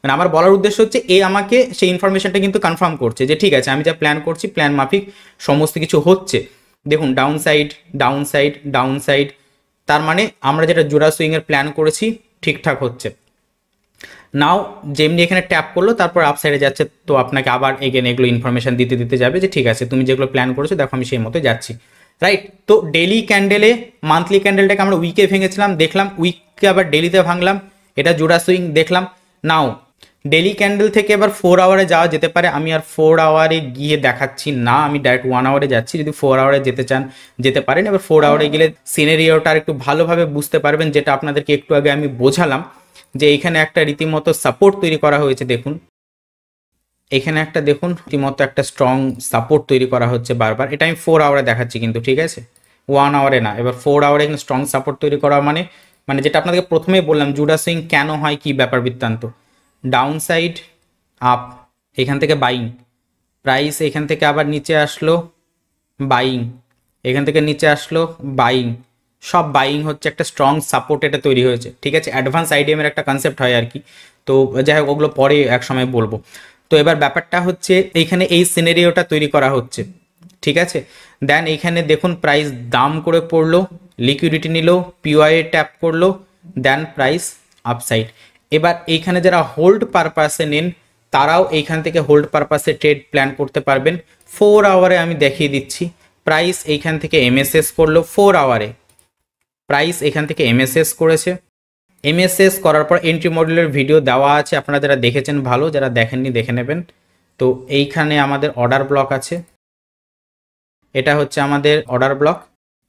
মানে আমার বলার উদ্দেশ্য হচ্ছে এ আমাকে সেই ইনফরমেশনটা কিন্তু কনফার্ম করছে যে ঠিক আছে আমি যা প্ল্যান করছি প্ল্যান মাফিক সমস্ত কিছু হচ্ছে। দেখুন down side down side down side, তার মানে আমরা যেটা জোড়া সুইংয়ের প্ল্যান করেছি ঠিকঠাক হচ্ছে। নাও যেমনি এখানে ট্যাপ করলো তারপর আপ সাইডে যাচ্ছে, তো আপনাকে আবার এগেন এগুলো ইনফরমেশন দিতে দিতে যাবে যে ঠিক আছে তুমি যেগুলো প্ল্যান করেছো দেখো আমি সেই মতো যাচ্ছি, রাইট। তো ডেলি ক্যান্ডেলে মান্থলি ক্যান্ডেলটাকে আমরা উইকে ভেঙেছিলাম, দেখলাম উইককে আবার ডেলিতে ভাঙলাম, এটা জোড়া সুইং দেখলাম। নাও ডেলি ক্যান্ডেল থেকে এবার 4 আওয়ারে যাওয়া যেতে পারে, আমি আর 4 আওয়ারে গিয়ে দেখাচ্ছি না, আমি ডাইরেক্ট 1 আওয়ারে যাচ্ছি। যদি 4 আওয়ারে যেতে চান যেতে পারেন। এবার 4 আওয়ারে গেলে সিনারিওটা আর একটু ভালোভাবে বুঝতে পারবেন, যেটা আপনাদেরকে একটু আগে আমি বোঝালাম যে এখানে একটা রীতিমতো সাপোর্ট তৈরি করা হয়েছে। দেখুন এখানে একটা দেখুন রীতিমতো একটা স্ট্রং সাপোর্ট তৈরি করা হচ্ছে বারবার, এটা আমি 4 আওয়ারে দেখাচ্ছি কিন্তু, ঠিক আছে 1 আওয়ারে না। এবার 4 আওয়ারে এখানে স্ট্রং সাপোর্ট তৈরি করা মানে মানে যেটা আপনাদেরকে প্রথমেই বললাম জুডা সুইং কেন হয় কি ব্যাপার বৃত্তান্ত। ডাউন সাইড আপ, এখান থেকে বাইং, প্রাইস এখান থেকে আবার নিচে আসলো বাইং, এখান থেকে নিচে আসলো বাইং, সব বাইং হচ্ছে একটা স্ট্রং সাপোর্ট এটা তৈরি হয়েছে, ঠিক আছে। অ্যাডভান্স আইডিএমের একটা কনসেপ্ট হয় আর কি, তো যাই হোক ওগুলো পরে এক সময় বলবো। তো এবার ব্যাপারটা হচ্ছে এইখানে এই সিনারিওটা তৈরি করা হচ্ছে, ঠিক আছে। দেন এইখানে দেখুন প্রাইস দাম করে পড়লো, লিকুইডিটি নিল, পিওআই ট্যাপ করলো, দেন প্রাইস আপসাইড। এবার এইখানে যারা হোল্ড পারপাসে নেন তারাও এইখান থেকে হোল্ড পারপাসে ট্রেড প্ল্যান করতে পারবেন। 4 আওয়ারে আমি দেখিয়ে দিচ্ছি, প্রাইস এইখান থেকে এমএসএস করলো 4 আওয়ারে, প্রাইস এখান থেকে এমএসএস করেছে। এমএসএস করার পর এন্ট্রি মডেলের ভিডিও দেওয়া আছে, আপনারা যারা দেখেছেন ভালো, যারা দেখেননি দেখে নেবেন। তো এইখানে আমাদের অর্ডার ব্লক আছে, এটা হচ্ছে আমাদের অর্ডার ব্লক,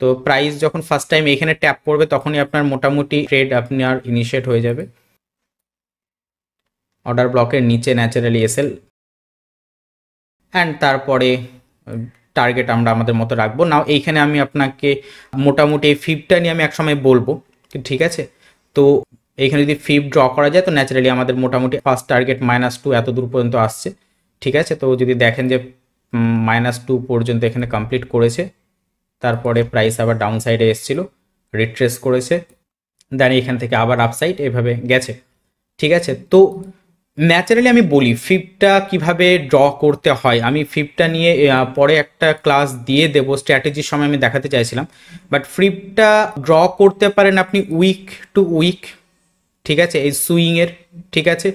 তো প্রাইস যখন ফার্স্ট টাইম এখানে ট্যাপ করবে তখনই আপনার মোটামুটি ট্রেড আপনার ইনিশিয়েট হয়ে যাবে। অর্ডার ব্লকের নিচে ন্যাচারালি এসএল, অ্যান্ড তারপরে টার্গেট আমরা আমাদের মতো রাখবো। নাও এইখানে আমি আপনাকে মোটামুটি এই ফিপটা নিয়ে আমি একসময় বলবো, ঠিক আছে। তো এইখানে যদি ফিপ ড্র করা যায় তো ন্যাচারালি আমাদের মোটামুটি ফার্স্ট টার্গেট -2 এত দূর পর্যন্ত আসছে, ঠিক আছে। তো যদি দেখেন যে -2 পর্যন্ত এখানে কমপ্লিট করেছে, তারপরে প্রাইস আবার ডাউন সাইডে এসেছিল, রিট্রেস করেছে, দেন এখান থেকে আবার আপসাইড এভাবে গেছে, ঠিক আছে। তো ন্যাচারালি আমি বলি ফিপটা কিভাবে ড্র করতে হয়, আমি ফিপটা নিয়ে পরে একটা ক্লাস দিয়ে দেবো, স্ট্র্যাটেজির সময় আমি দেখাতে চাইছিলাম। বাট ফিপটা ড্র করতে পারেন আপনি উইক টু উইক, ঠিক আছে, এই সুইংয়ের, ঠিক আছে।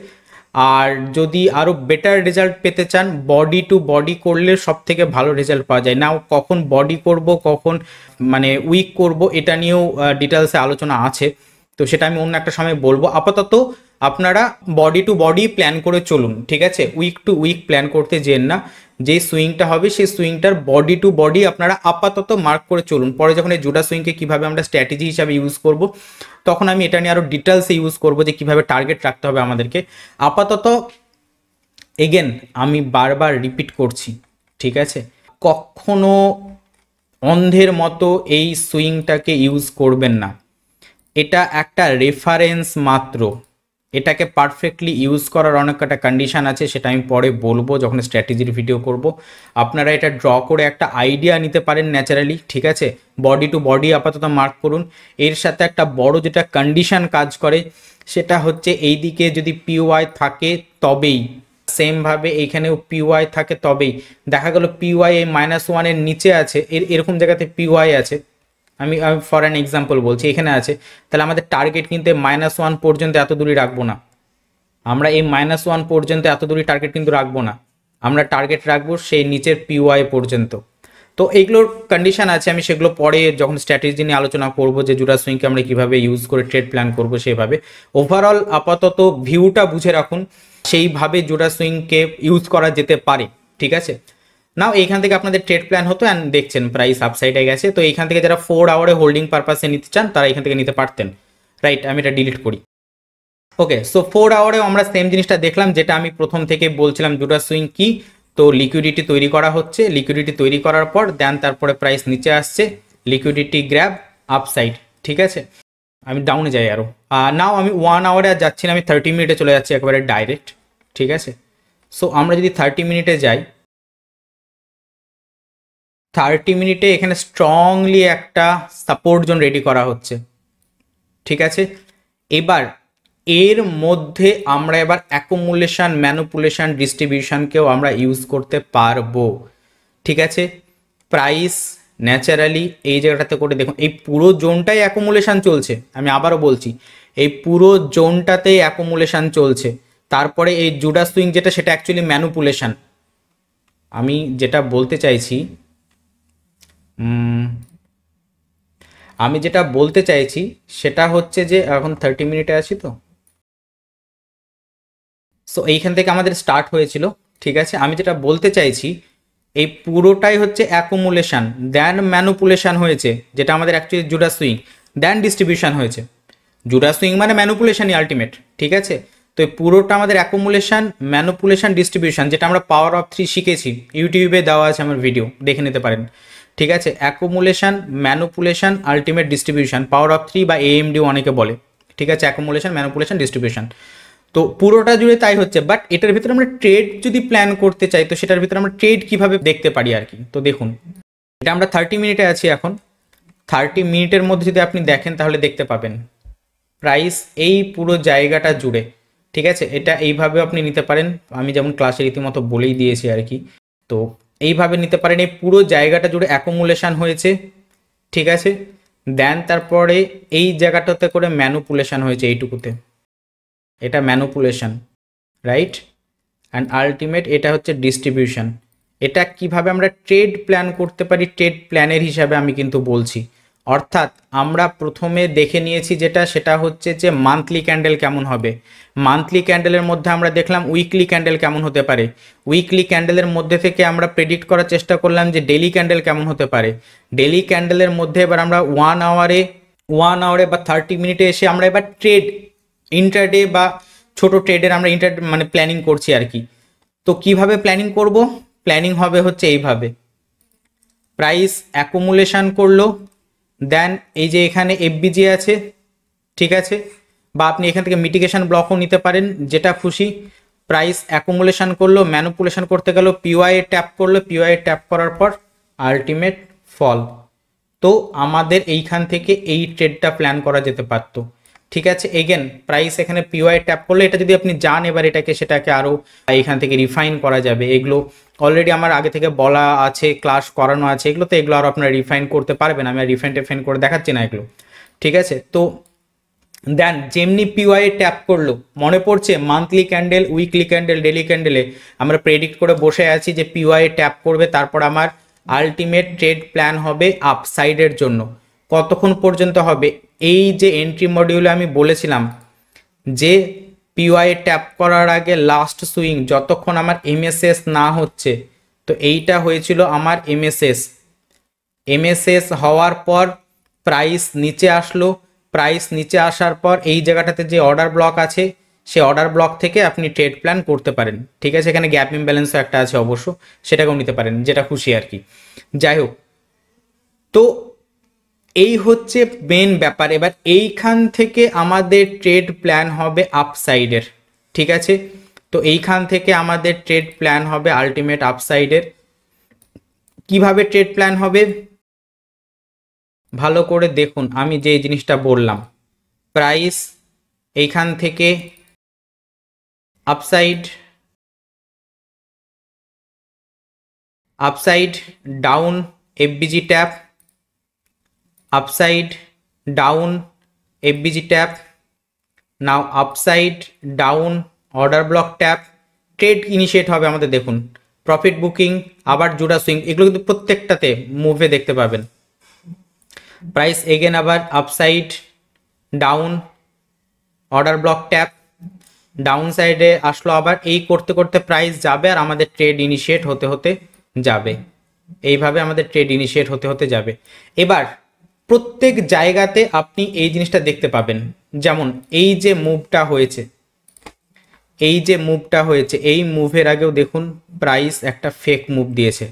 আর যদি আরও বেটার রেজাল্ট পেতে চান বডি টু বডি করলে সব থেকে ভালো রেজাল্ট পাওয়া যায়। নাও কখন বডি করব কখন মানে উইক করব এটা নিয়েও ডিটেলসে আলোচনা আছে, তো সেটা আমি অন্য একটা সময় বলবো। আপাতত আপনারা বডি টু বডি প্ল্যান করে চলুন, ঠিক আছে, উইক টু উইক প্ল্যান করতে যেন না। যে সুইংটা হবে সেই সুইংটার বডি টু বডি আপনারা আপাতত মার্ক করে চলুন। পরে যখন এই জোড়া সুইংকে কীভাবে আমরা স্ট্র্যাটেজি হিসাবে ইউজ করব তখন আমি এটা নিয়ে আরও ডিটেলসে ইউজ করব যে কীভাবে টার্গেট রাখতে হবে আমাদেরকে। আপাতত এগেন আমি বারবার রিপিট করছি, ঠিক আছে, কখনো অন্ধের মতো এই সুইংটাকে ইউজ করবেন না। এটা একটা রেফারেন্স মাত্র, এটাকে পারফেক্টলি ইউজ করার অনেক একটা কন্ডিশন আছে, সেটা আমি পরে বলবো যখন স্ট্র্যাটেজির ভিডিও করব। আপনারা এটা ড্র করে একটা আইডিয়া নিতে পারেন ন্যাচারালি, ঠিক আছে। বডি টু বডি আপাতত মার্ক করুন। এর সাথে একটা বড় যেটা কন্ডিশন কাজ করে সেটা হচ্ছে এই দিকে যদি পিওয়াই থাকে তবেই, সেমভাবে এইখানেও পিওয়াই থাকে তবেই। দেখা গেল পিওয়াই এই -1-এর নিচে আছে, এরকম জায়গাতে পিওয়াই আছে, আমি ফর অ্যান এক্সাম্পল বলছি, এখানে আছে, তাহলে আমাদের টার্গেট কিন্তু -1 পর্যন্ত এত দূরই রাখবো না। আমরা এই -1 পর্যন্ত এত দূরই টার্গেট কিন্তু রাখবো না, আমরা টার্গেট রাখবো সেই নিচের পিওয়াই পর্যন্ত। তো এইগুলোর কন্ডিশন আছে, আমি সেগুলো পরে যখন স্ট্র্যাটেজি নিয়ে আলোচনা করব যে জোড়া সুইংকে আমরা কীভাবে ইউজ করে ট্রেড প্ল্যান করবো সেভাবে। ওভারঅল আপাতত ভিউটা বুঝে রাখুন, সেইভাবে জোড়া সুইংকে ইউজ করা যেতে পারে, ঠিক আছে। নাও এইখান থেকে আপনাদের ট্রেড প্ল্যান হতো অ্যান্ড দেখছেন প্রাইস আপসাইডে গেছে। তো এইখান থেকে যারা 4 আওয়ারে হোল্ডিং পারপাসে নিতে চান তারা এখান থেকে নিতে পারতেন, রাইট। আমি এটা ডিলিট করি। ওকে, সো 4 আওয়ারেও আমরা সেম জিনিসটা দেখলাম যেটা আমি প্রথম থেকে বলছিলাম জোড়া সুইং কি। তো লিকুইডিটি তৈরি করা হচ্ছে, লিকুইডিটি তৈরি করার পর দেন তারপরে প্রাইস নিচে আসছে, লিকুইডিটি গ্র্যাব আপসাইড, ঠিক আছে। আমি ডাউনে যাই আরও। নাও আমি 1 আওয়ারে আর যাচ্ছি না, আমি 30 মিনিটে চলে যাচ্ছি একেবারে ডাইরেক্ট, ঠিক আছে। সো আমরা যদি 30 মিনিটে যাই, 30 মিনিটে এখানে স্ট্রংলি একটা সাপোর্ট জোন রেডি করা হচ্ছে, ঠিক আছে। এবার এর মধ্যে আমরা এবার অ্যাকুমুলেশন, ম্যানুপুলেশন, ডিস্ট্রিবিউশনকেও আমরা ইউজ করতে পারবো, ঠিক আছে। প্রাইস ন্যাচারালি এই জায়গাটাতে করে দেখুন, এই পুরো জোনটাই অ্যাকুমুলেশন চলছে, আমি আবারও বলছি এই পুরো জোনটাতেই অ্যাকুমুলেশন চলছে। তারপরে এই জোড়া সুইং যেটা সেটা অ্যাকচুয়ালি ম্যানুপুলেশন। আমি যেটা বলতে চাইছি সেটা হচ্ছে যে এখন 30 মিনিটে আছি তো, সো এইখান থেকে আমাদের স্টার্ট হয়েছিল, ঠিক আছে। আমি যেটা বলতে চাইছি এই পুরোটাই হচ্ছে অ্যাকুমুলেশন, দেন ম্যানুপুলেশন হয়েছে, যেটা আমাদের অ্যাকচুয়ালি জোড়া সুইং, দেন ডিস্ট্রিবিউশন হয়েছে। জোড়া সুইং মানে ম্যানুপুলেশনই আলটিমেট, ঠিক আছে। তো এই পুরোটা আমাদের অ্যাকুমুলেশন, ম্যানুপুলেশন, ডিস্ট্রিবিউশন, যেটা আমরা পাওয়ার অফ 3 শিখেছি, ইউটিউবে দেওয়া আছে আমার ভিডিও, দেখে নিতে পারেন, ঠিক আছে। Accumulation, manipulation, ultimate distribution, power of 3 বা AMD অনেকে বলে, ঠিক আছে। অ্যাকুমুলেশন, ম্যানুপুলেশন, ডিস্ট্রিবিউশন, তো পুরোটা জুড়ে তাই হচ্ছে। বাট এটার ভিতরে আমরা ট্রেড যদি প্ল্যান করতে চাই তো সেটার ভিতরে আমরা ট্রেড কিভাবে দেখতে পারি আর কি। তো দেখুন, এটা আমরা 30 মিনিটে আছি এখন। 30 মিনিটের মধ্যে যদি আপনি দেখেন তাহলে দেখতে পাবেন প্রাইস এই পুরো জায়গাটা জুড়ে, ঠিক আছে। এটা এইভাবে আপনি নিতে পারেন, আমি যেমন ক্লাসে রীতিমতো বলেই দিয়েছি আর কি। তো এইভাবে নিতে পারেন, এই পুরো জায়গাটা জুড়ে অ্যাকুমুলেশন হয়েছে, ঠিক আছে। দেন তারপরে এই জায়গাটাতে করে ম্যানুপুলেশন হয়েছে এইটুকুতে, এটা ম্যানুপুলেশন, রাইট। অ্যান্ড আলটিমেট এটা হচ্ছে ডিস্ট্রিবিউশন। এটা কিভাবে আমরা ট্রেড প্ল্যান করতে পারি ট্রেড প্ল্যানের হিসাবে আমি কিন্তু বলছি। অর্থাৎ আমরা প্রথমে দেখে নিয়েছি যেটা, সেটা হচ্ছে যে মান্থলি ক্যান্ডেল কেমন হবে। মান্থলি ক্যান্ডেলের মধ্যে আমরা দেখলাম উইকলি ক্যান্ডেল কেমন হতে পারে। উইকলি ক্যান্ডেলের মধ্যে থেকে আমরা প্রেডিক্ট করার চেষ্টা করলাম যে ডেলি ক্যান্ডেল কেমন হতে পারে। ডেলি ক্যান্ডেলের মধ্যে এবার আমরা 1 আওয়ারে বা 30 মিনিটে এসে আমরা এবার ট্রেড, ইন্টারডে বা ছোট ট্রেডের আমরা মানে প্ল্যানিং করছি আর কি। তো কিভাবে প্ল্যানিং করব? প্ল্যানিং হবে হচ্ছে এইভাবে, প্রাইস অ্যাকুমুলেশন করলো, দেন এই যে এখানে এফবিজি আছে, ঠিক আছে, বা আপনি এখান থেকে মিটিগেশন ব্লকও নিতে পারেন, যেটা খুশি। প্রাইস অ্যাকুমুলেশন করলো, ম্যানুপুলেশন করতে গেল, পিওয়াই ট্যাপ করলো, পিওয়াই ট্যাপ করার পর আলটিমেট ফল। তো আমাদের এইখান থেকে এই ট্রেডটা প্ল্যান করা যেতে পারতো, ঠিক আছে। এগেন প্রাইস এখানে পিওয়াই ট্যাপ করলে, এটা যদি আপনি যান এবার সেটাকে আরও এইখান থেকে রিফাইন করা যাবে। এগুলো অলরেডি আমার আগে থেকে বলা আছে, ক্লাস করানো আছে এগুলো, তো এগুলো আরও আপনারা রিফাইন করতে পারবেন। আমি আর রিফাইন করে দেখাচ্ছি না এগুলো, ঠিক আছে। তো দেন যেমনি পিওয়াই ট্যাপ করলো, মনে পড়ছে monthly candle, weekly candle, daily ক্যান্ডেলে আমরা প্রেডিক্ট করে বসে আছি যে পিওয়াই ট্যাপ করবে, তারপর আমার আলটিমেট ট্রেড প্ল্যান হবে আপসাইডের জন্য। কতক্ষণ পর্যন্ত হবে? এই যে এন্ট্রি মডিউলে আমি বলেছিলাম যে পিওয়াই ট্যাপ করার আগে লাস্ট সুইং যতক্ষণ আমার এমএসএস না হচ্ছে, তো এইটা হয়েছিল আমার এমএসএস হওয়ার পর প্রাইস নিচে আসলো। প্রাইস নিচে আসার পর এই জায়গাটাতে যে অর্ডার ব্লক আছে, সেই অর্ডার ব্লক থেকে আপনি ট্রেড প্ল্যান করতে পারেন, ঠিক আছে। এখানে গ্যাপ ইমব্যালেন্সও একটা আছে অবশ্য, সেটাকেও নিতে পারেন, যেটা খুশি আর কি। যাই হোক, তো এই হচ্ছে মেন ব্যাপার। এবার এইখান থেকে আমাদের ট্রেড প্ল্যান হবে আপসাইডের, ঠিক আছে। তো এইখান থেকে আমাদের ট্রেড প্ল্যান হবে আলটিমেট আপসাইডের। কিভাবে ট্রেড প্ল্যান হবে ভালো করে দেখুন, আমি যে জিনিসটা বললাম, প্রাইস এইখান থেকে upside down FVG tap, upside down FVG tap, now upside down order block tap, trade initiate হবে আমাদের। দেখুন প্রফিট বুকিং, আবার জোড়া সুইং, এগুলো কিন্তু প্রত্যেকটাতে মুভে দেখতে পাবেন। প্রাইস এগেন আবার upside down order block tap, down সাইডে আসলো, আবার এই করতে করতে প্রাইস যাবে আর আমাদের ট্রেড ইনিশিয়েট হতে হতে যাবে। এইভাবে আমাদের ট্রেড ইনিশিয়েট হতে হতে যাবে। এবার প্রত্যেক জায়গাতে আপনি এই জিনিসটা দেখতে পাবেন, যেমন এই যে মুভটা হয়েছে, এই মুভের আগেও দেখুন প্রাইস একটা ফেক মুভ দিয়েছে,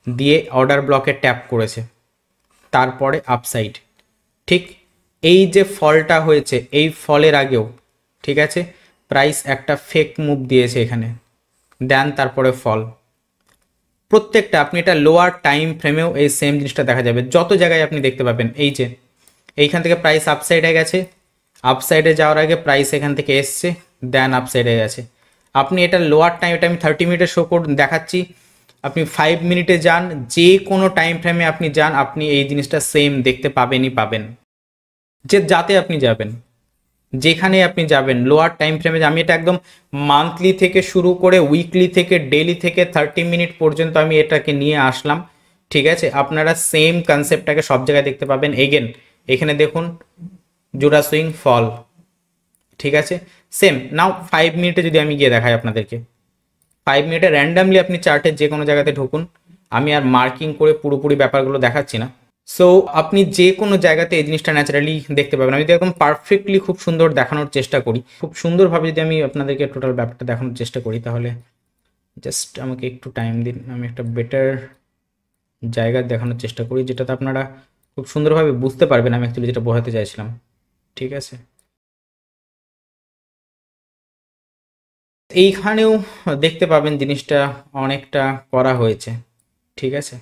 দিয়ে অর্ডার ব্লকে ট্যাপ করেছে, তারপরে আপসাইড। ঠিক এই যে ফলটা হয়েছে, এই ফলের আগেও, ঠিক আছে, প্রাইস একটা ফেক মুভ দিয়েছে এখানে, দেন তারপরে ফল। প্রত্যেকটা আপনি এটা লোয়ার টাইম ফ্রেমেও এই সেম জিনিসটা দেখা যাবে, যত জায়গায় আপনি দেখতে পাবেন। এই যে এইখান থেকে প্রাইস আপসাইডে গেছে, আপসাইডে যাওয়ার আগে প্রাইস এখান থেকে এসছে, দেন আপসাইডে গেছে। আপনি এটা লোয়ার টাইম, এটা আমি 30 মিনিটে শো করে দেখাচ্ছি, আপনি 5 মিনিটে যান, যে কোনো টাইম ফ্রেমে আপনি যান, আপনি এই জিনিসটা সেম দেখতে পাবেন। যাতে আপনি যাবেন, যেখানে আপনি যাবেন লোয়ার টাইম ফ্রেমে। আমি এটা একদম মান্থলি থেকে শুরু করে উইকলি থেকে ডেলি থেকে 30 মিনিট পর্যন্ত আমি এটাকে নিয়ে আসলাম, ঠিক আছে। আপনারা সেম কনসেপ্টটাকে সব জায়গায় দেখতে পাবেন। এগেন এখানে দেখুন জোড়া সুইং ফল, ঠিক আছে, সেম। নাও 5 মিনিটে যদি আমি গিয়ে দেখাই আপনাদেরকে, 5 মিনিটে র্যান্ডামলি আপনি চার্টের যে কোনো জায়গাতে ঢুকুন, আমি আর মার্কিং করে পুরোপুরি ব্যাপারগুলো দেখাচ্ছি না। সো আপনি যে কোনো জায়গাতে এই জিনিসটা ন্যাচারালি দেখতে পাবেন। আমি যদি একদম পারফেক্টলি খুব সুন্দর দেখানোর চেষ্টা করি, খুব সুন্দরভাবে যদি আমি আপনাদেরকে টোটাল ব্যাপারটা দেখানোর চেষ্টা করি, তাহলে জাস্ট আমাকে একটু টাইম দিন, আমি একটা বেটার জায়গা দেখানোর চেষ্টা করি, যেটাতে আপনারা খুব সুন্দরভাবে বুঝতে পারবেন আমি অ্যাকচুয়ালি যেটা বোঝাতে চাইছিলাম, ঠিক আছে। এইখানেও দেখতে পাবেন জিনিসটা অনেকটা করা হয়েছে, ঠিক আছে।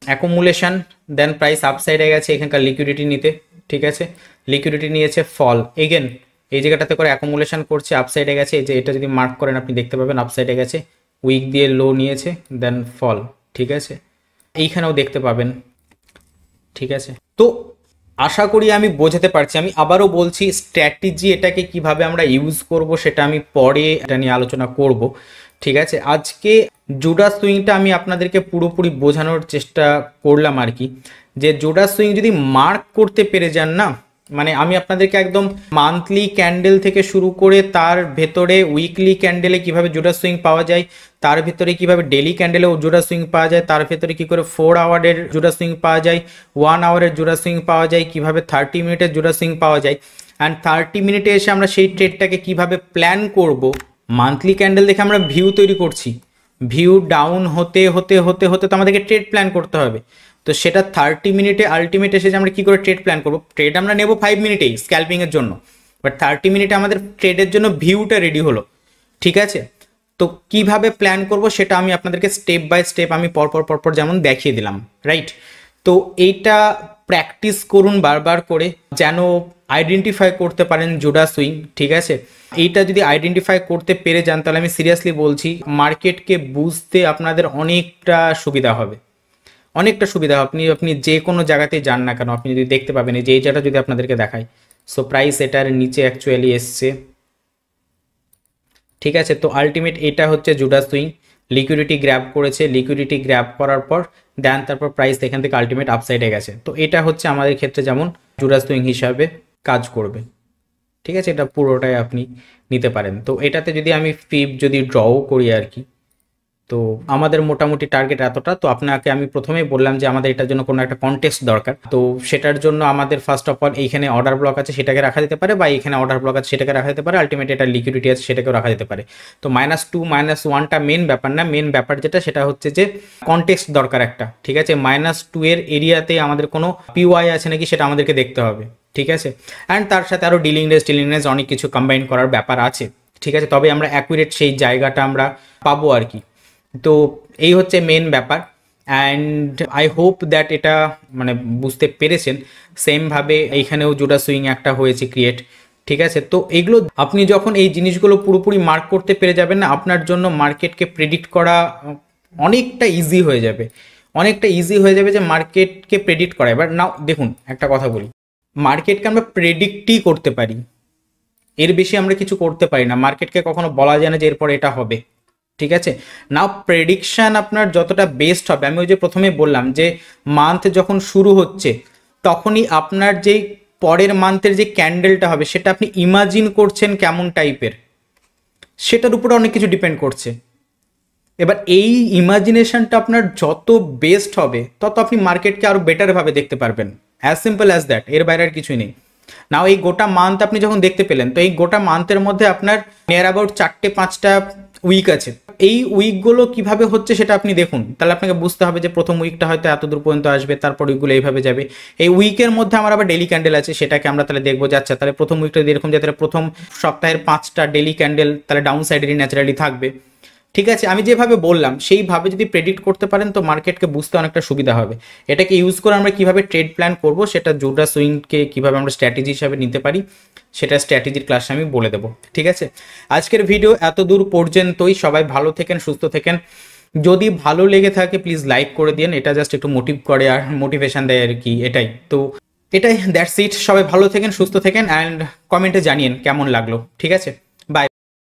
অ্যাকুমুলেশন, দেন প্রাইস আপসাইডে গেছে এখানকার লিকুইডিটি নিতে, ঠিক আছে, লিকুইডিটি নিয়েছে, ফল। এগেন এই জায়গাটাতে করে অ্যাকুমুলেশন করছে, আপসাইডে গেছে, এই যে এটা যদি মার্ক করেন আপনি দেখতে পাবেন আপসাইডে গেছে, উইক দিয়ে লো নিয়েছে, দেন ফল, ঠিক আছে, এইখানেও দেখতে পাবেন, ঠিক আছে। তো আশা করি আমি বোঝাতে পারছি। আমি আবারও বলছি, স্ট্র্যাটেজি এটাকে কিভাবে আমরা ইউজ করব সেটা আমি পরে এটা নিয়ে আলোচনা করব, ঠিক আছে। আজকে জুডাস সুইংটা আমি আপনাদেরকে পুরোপুরি বোঝানোর চেষ্টা করলাম আর কি, যে জোড়া সুইং যদি মার্ক করতে পেরে যান না, মানে আমি আপনাদেরকে একদম মান্থলি ক্যান্ডেল থেকে শুরু করে তার ভেতরে উইকলি ক্যান্ডেলে কিভাবে জোড়া সুইং পাওয়া যায়, তার ভেতরে কিভাবে ডেলি ক্যান্ডেলেও জোড়া সুইং পাওয়া যায়, তার ভেতরে কি করে 4 আওয়ারের জোড়া সুইং পাওয়া যায়, 1 আওয়ারের জোড়া সুইং পাওয়া যায়, কিভাবে 30 মিনিটের জোড়া সুইং পাওয়া যায়, অ্যান্ড 30 মিনিটে এসে আমরা সেই ট্রেডটাকে কিভাবে প্ল্যান করব। মান্থলি ক্যান্ডেল দেখে আমরা ভিউ তৈরি করছি, ভিউ ডাউন হতে হতে হতে হতে তো আমাদেরকে ট্রেড প্ল্যান করতে হবে। তো সেটা 30 মিনিটে আলটিমেট এসে যে আমরা কি করে ট্রেড প্ল্যান করবো, ট্রেড আমরা নেব 5 মিনিটেই স্ক্যাল্পিংয়ের জন্য, বাট 30 মিনিটে আমাদের ট্রেডের জন্য ভিউটা রেডি হলো, ঠিক আছে। তো কিভাবে প্ল্যান করব সেটা আমি আপনাদেরকে স্টেপ বাই স্টেপ আমি পরপর যেমন দেখিয়ে দিলাম, রাইট। তো এইটা প্র্যাকটিস করুন বারবার করে, যেন আইডেন্টিফাই করতে পারেন জোড়া সুইং, ঠিক আছে। এইটা যদি আইডেন্টিফাই করতে পেরে যান তাহলে আমি সিরিয়াসলি বলছি মার্কেটকে বুঝতে আপনাদের অনেকটা সুবিধা হবে, অনেকটা সুবিধা। আপনি যে কোনো জায়গাতেই যান না কেন, আপনি যদি দেখতে পাবেন যে এই জায়গাটা যদি আপনাদেরকে দেখায়, সো প্রাইস এটার নিচে অ্যাকচুয়ালি এসছে, ঠিক আছে। তো আলটিমেট এটা হচ্ছে জোড়া সুইং, লিকুইডিটি গ্র্যাব করেছে, লিকুইডিটি গ্র্যাব করার পর দেন তারপর প্রাইস এখান থেকে আলটিমেট আপসাইডে গেছে। তো এটা হচ্ছে আমাদের ক্ষেত্রে যেমন জোড়া সুইং হিসাবে কাজ করবে, ঠিক আছে। এটা পুরোটাই আপনি নিতে পারেন। তো এটাতে যদি আমি ফিব যদি ড্রও করি আর কি, তো আমাদের মোটামুটি টার্গেট এতটা। তো আপনাকে আমি প্রথমেই বললাম যে আমাদের এটার জন্য কোনো একটা কন্টেস্ট দরকার, তো সেটার জন্য আমাদের ফার্স্ট অফ অল এইখানে অর্ডার ব্লক আছে সেটাকে রাখা যেতে পারে, বা এইখানে অর্ডার ব্লক আছে সেটাকে রাখা যেতে পারে, আলটিমেট এটা লিকুইডিটি আছে সেটাকেও রাখা যেতে পারে। তো -2 -1টা মেন ব্যাপার না, মেন ব্যাপার যেটা সেটা হচ্ছে যে কন্টেস্ট দরকার একটা, ঠিক আছে। -2 এর এরিয়াতে আমাদের কোনো পিওয়াই আছে নাকি সেটা আমাদেরকে দেখতে হবে, ঠিক আছে। অ্যান্ড তার সাথে আরও ডিলিং রেস অনেক কিছু কম্বাইন করার ব্যাপার আছে, ঠিক আছে। তবে আমরা অ্যাকুরেট সেই জায়গাটা আমরা পাবো আর কি। তো এই হচ্ছে মেন ব্যাপার, অ্যান্ড আই হোপ দ্যাট এটা মানে বুঝতে পেরেছেন। সেমভাবে এইখানেও জোড়া সুইং একটা হয়েছে ক্রিয়েট, ঠিক আছে। তো এইগুলো আপনি যখন এই জিনিসগুলো পুরোপুরি মার্ক করতে পেরে যাবেন না, আপনার জন্য মার্কেটকে প্রেডিক্ট করা অনেকটা ইজি হয়ে যাবে, অনেকটা ইজি হয়ে যাবে যে মার্কেটকে প্রেডিক্ট করা। এবার নাও দেখুন একটা কথা বলি, মার্কেটকে আমরা প্রেডিক্টই করতে পারি, এর বেশি আমরা কিছু করতে পারি না। মার্কেটকে কখনো বলা যায় না যে এরপর এটা হবে, ঠিক আছে। নাও প্রেডিকশান আপনার যতটা বেস্ট হবে, আমি ওই যে প্রথমে বললাম যে মান্থ যখন শুরু হচ্ছে তখনই আপনার যে পরের মান্থের যে ক্যান্ডেলটা হবে সেটা আপনি ইমাজিন করছেন কেমন টাইপের, সেটার উপরে অনেক কিছু ডিপেন্ড করছে। এবার এই ইমাজিনেশনটা আপনার যত বেস্ট হবে তত আপনি মার্কেটকে আরও বেটারভাবে দেখতে পারবেন, অ্যাজ সিম্পল অ্যাজ দ্যাট, এর বাইরে আর কিছুই নেই। নাও এই গোটা মান্থ আপনি যখন দেখতে পেলেন, তো এই গোটা মান্থের মধ্যে আপনার নিয়ার অ্যাবাউট 4-5টা উইক আছে। এই উইকগুলো কিভাবে হচ্ছে সেটা আপনি দেখুন, তাহলে আপনাকে বুঝতে হবে যে প্রথম উইকটা হয়তো এত দূর পর্যন্ত আসবে, তারপর উইকগুলো এইভাবে যাবে। এই উইকের মধ্যে আমার আবার ডেলি ক্যান্ডেল আছে, সেটাকে আমরা তাহলে দেখবো যে আচ্ছা তাহলে প্রথম উইকটা এরকম যায়, তাহলে প্রথম সপ্তাহের 5টা ডেলি ক্যান্ডেল তাহলে ডাউন সাইডেরই ন্যাচারালি থাকবে, ঠিক আছে। আমি যেভাবে বললাম সেইভাবে যদি প্রেডিক্ট করতে পারেন তো মার্কেটকে বুঝতে অনেকটা সুবিধা হবে। এটাকে ইউজ করে আমরা কিভাবে ট্রেড প্ল্যান করব, সেটা জোড়া সুইংকে কিভাবে আমরা স্ট্র্যাটেজি হিসাবে নিতে পারি, সেটা স্ট্র্যাটেজির ক্লাসে আমি বলে দেবো, ঠিক আছে। আজকের ভিডিও এত দূর পর্যন্তই। সবাই ভালো থেকেন, সুস্থ থেকেন। যদি ভালো লেগে থাকে প্লিজ লাইক করে দিন, এটা জাস্ট একটু মোটিভ করে আর মোটিভেশন দেয় আর কি, এটাই তো, এটাই দ্যাটস ইট। সবাই ভালো থেকেন, সুস্থ থেকেন, অ্যান্ড কমেন্টে জানিয়েন কেমন লাগলো, ঠিক আছে। বাই।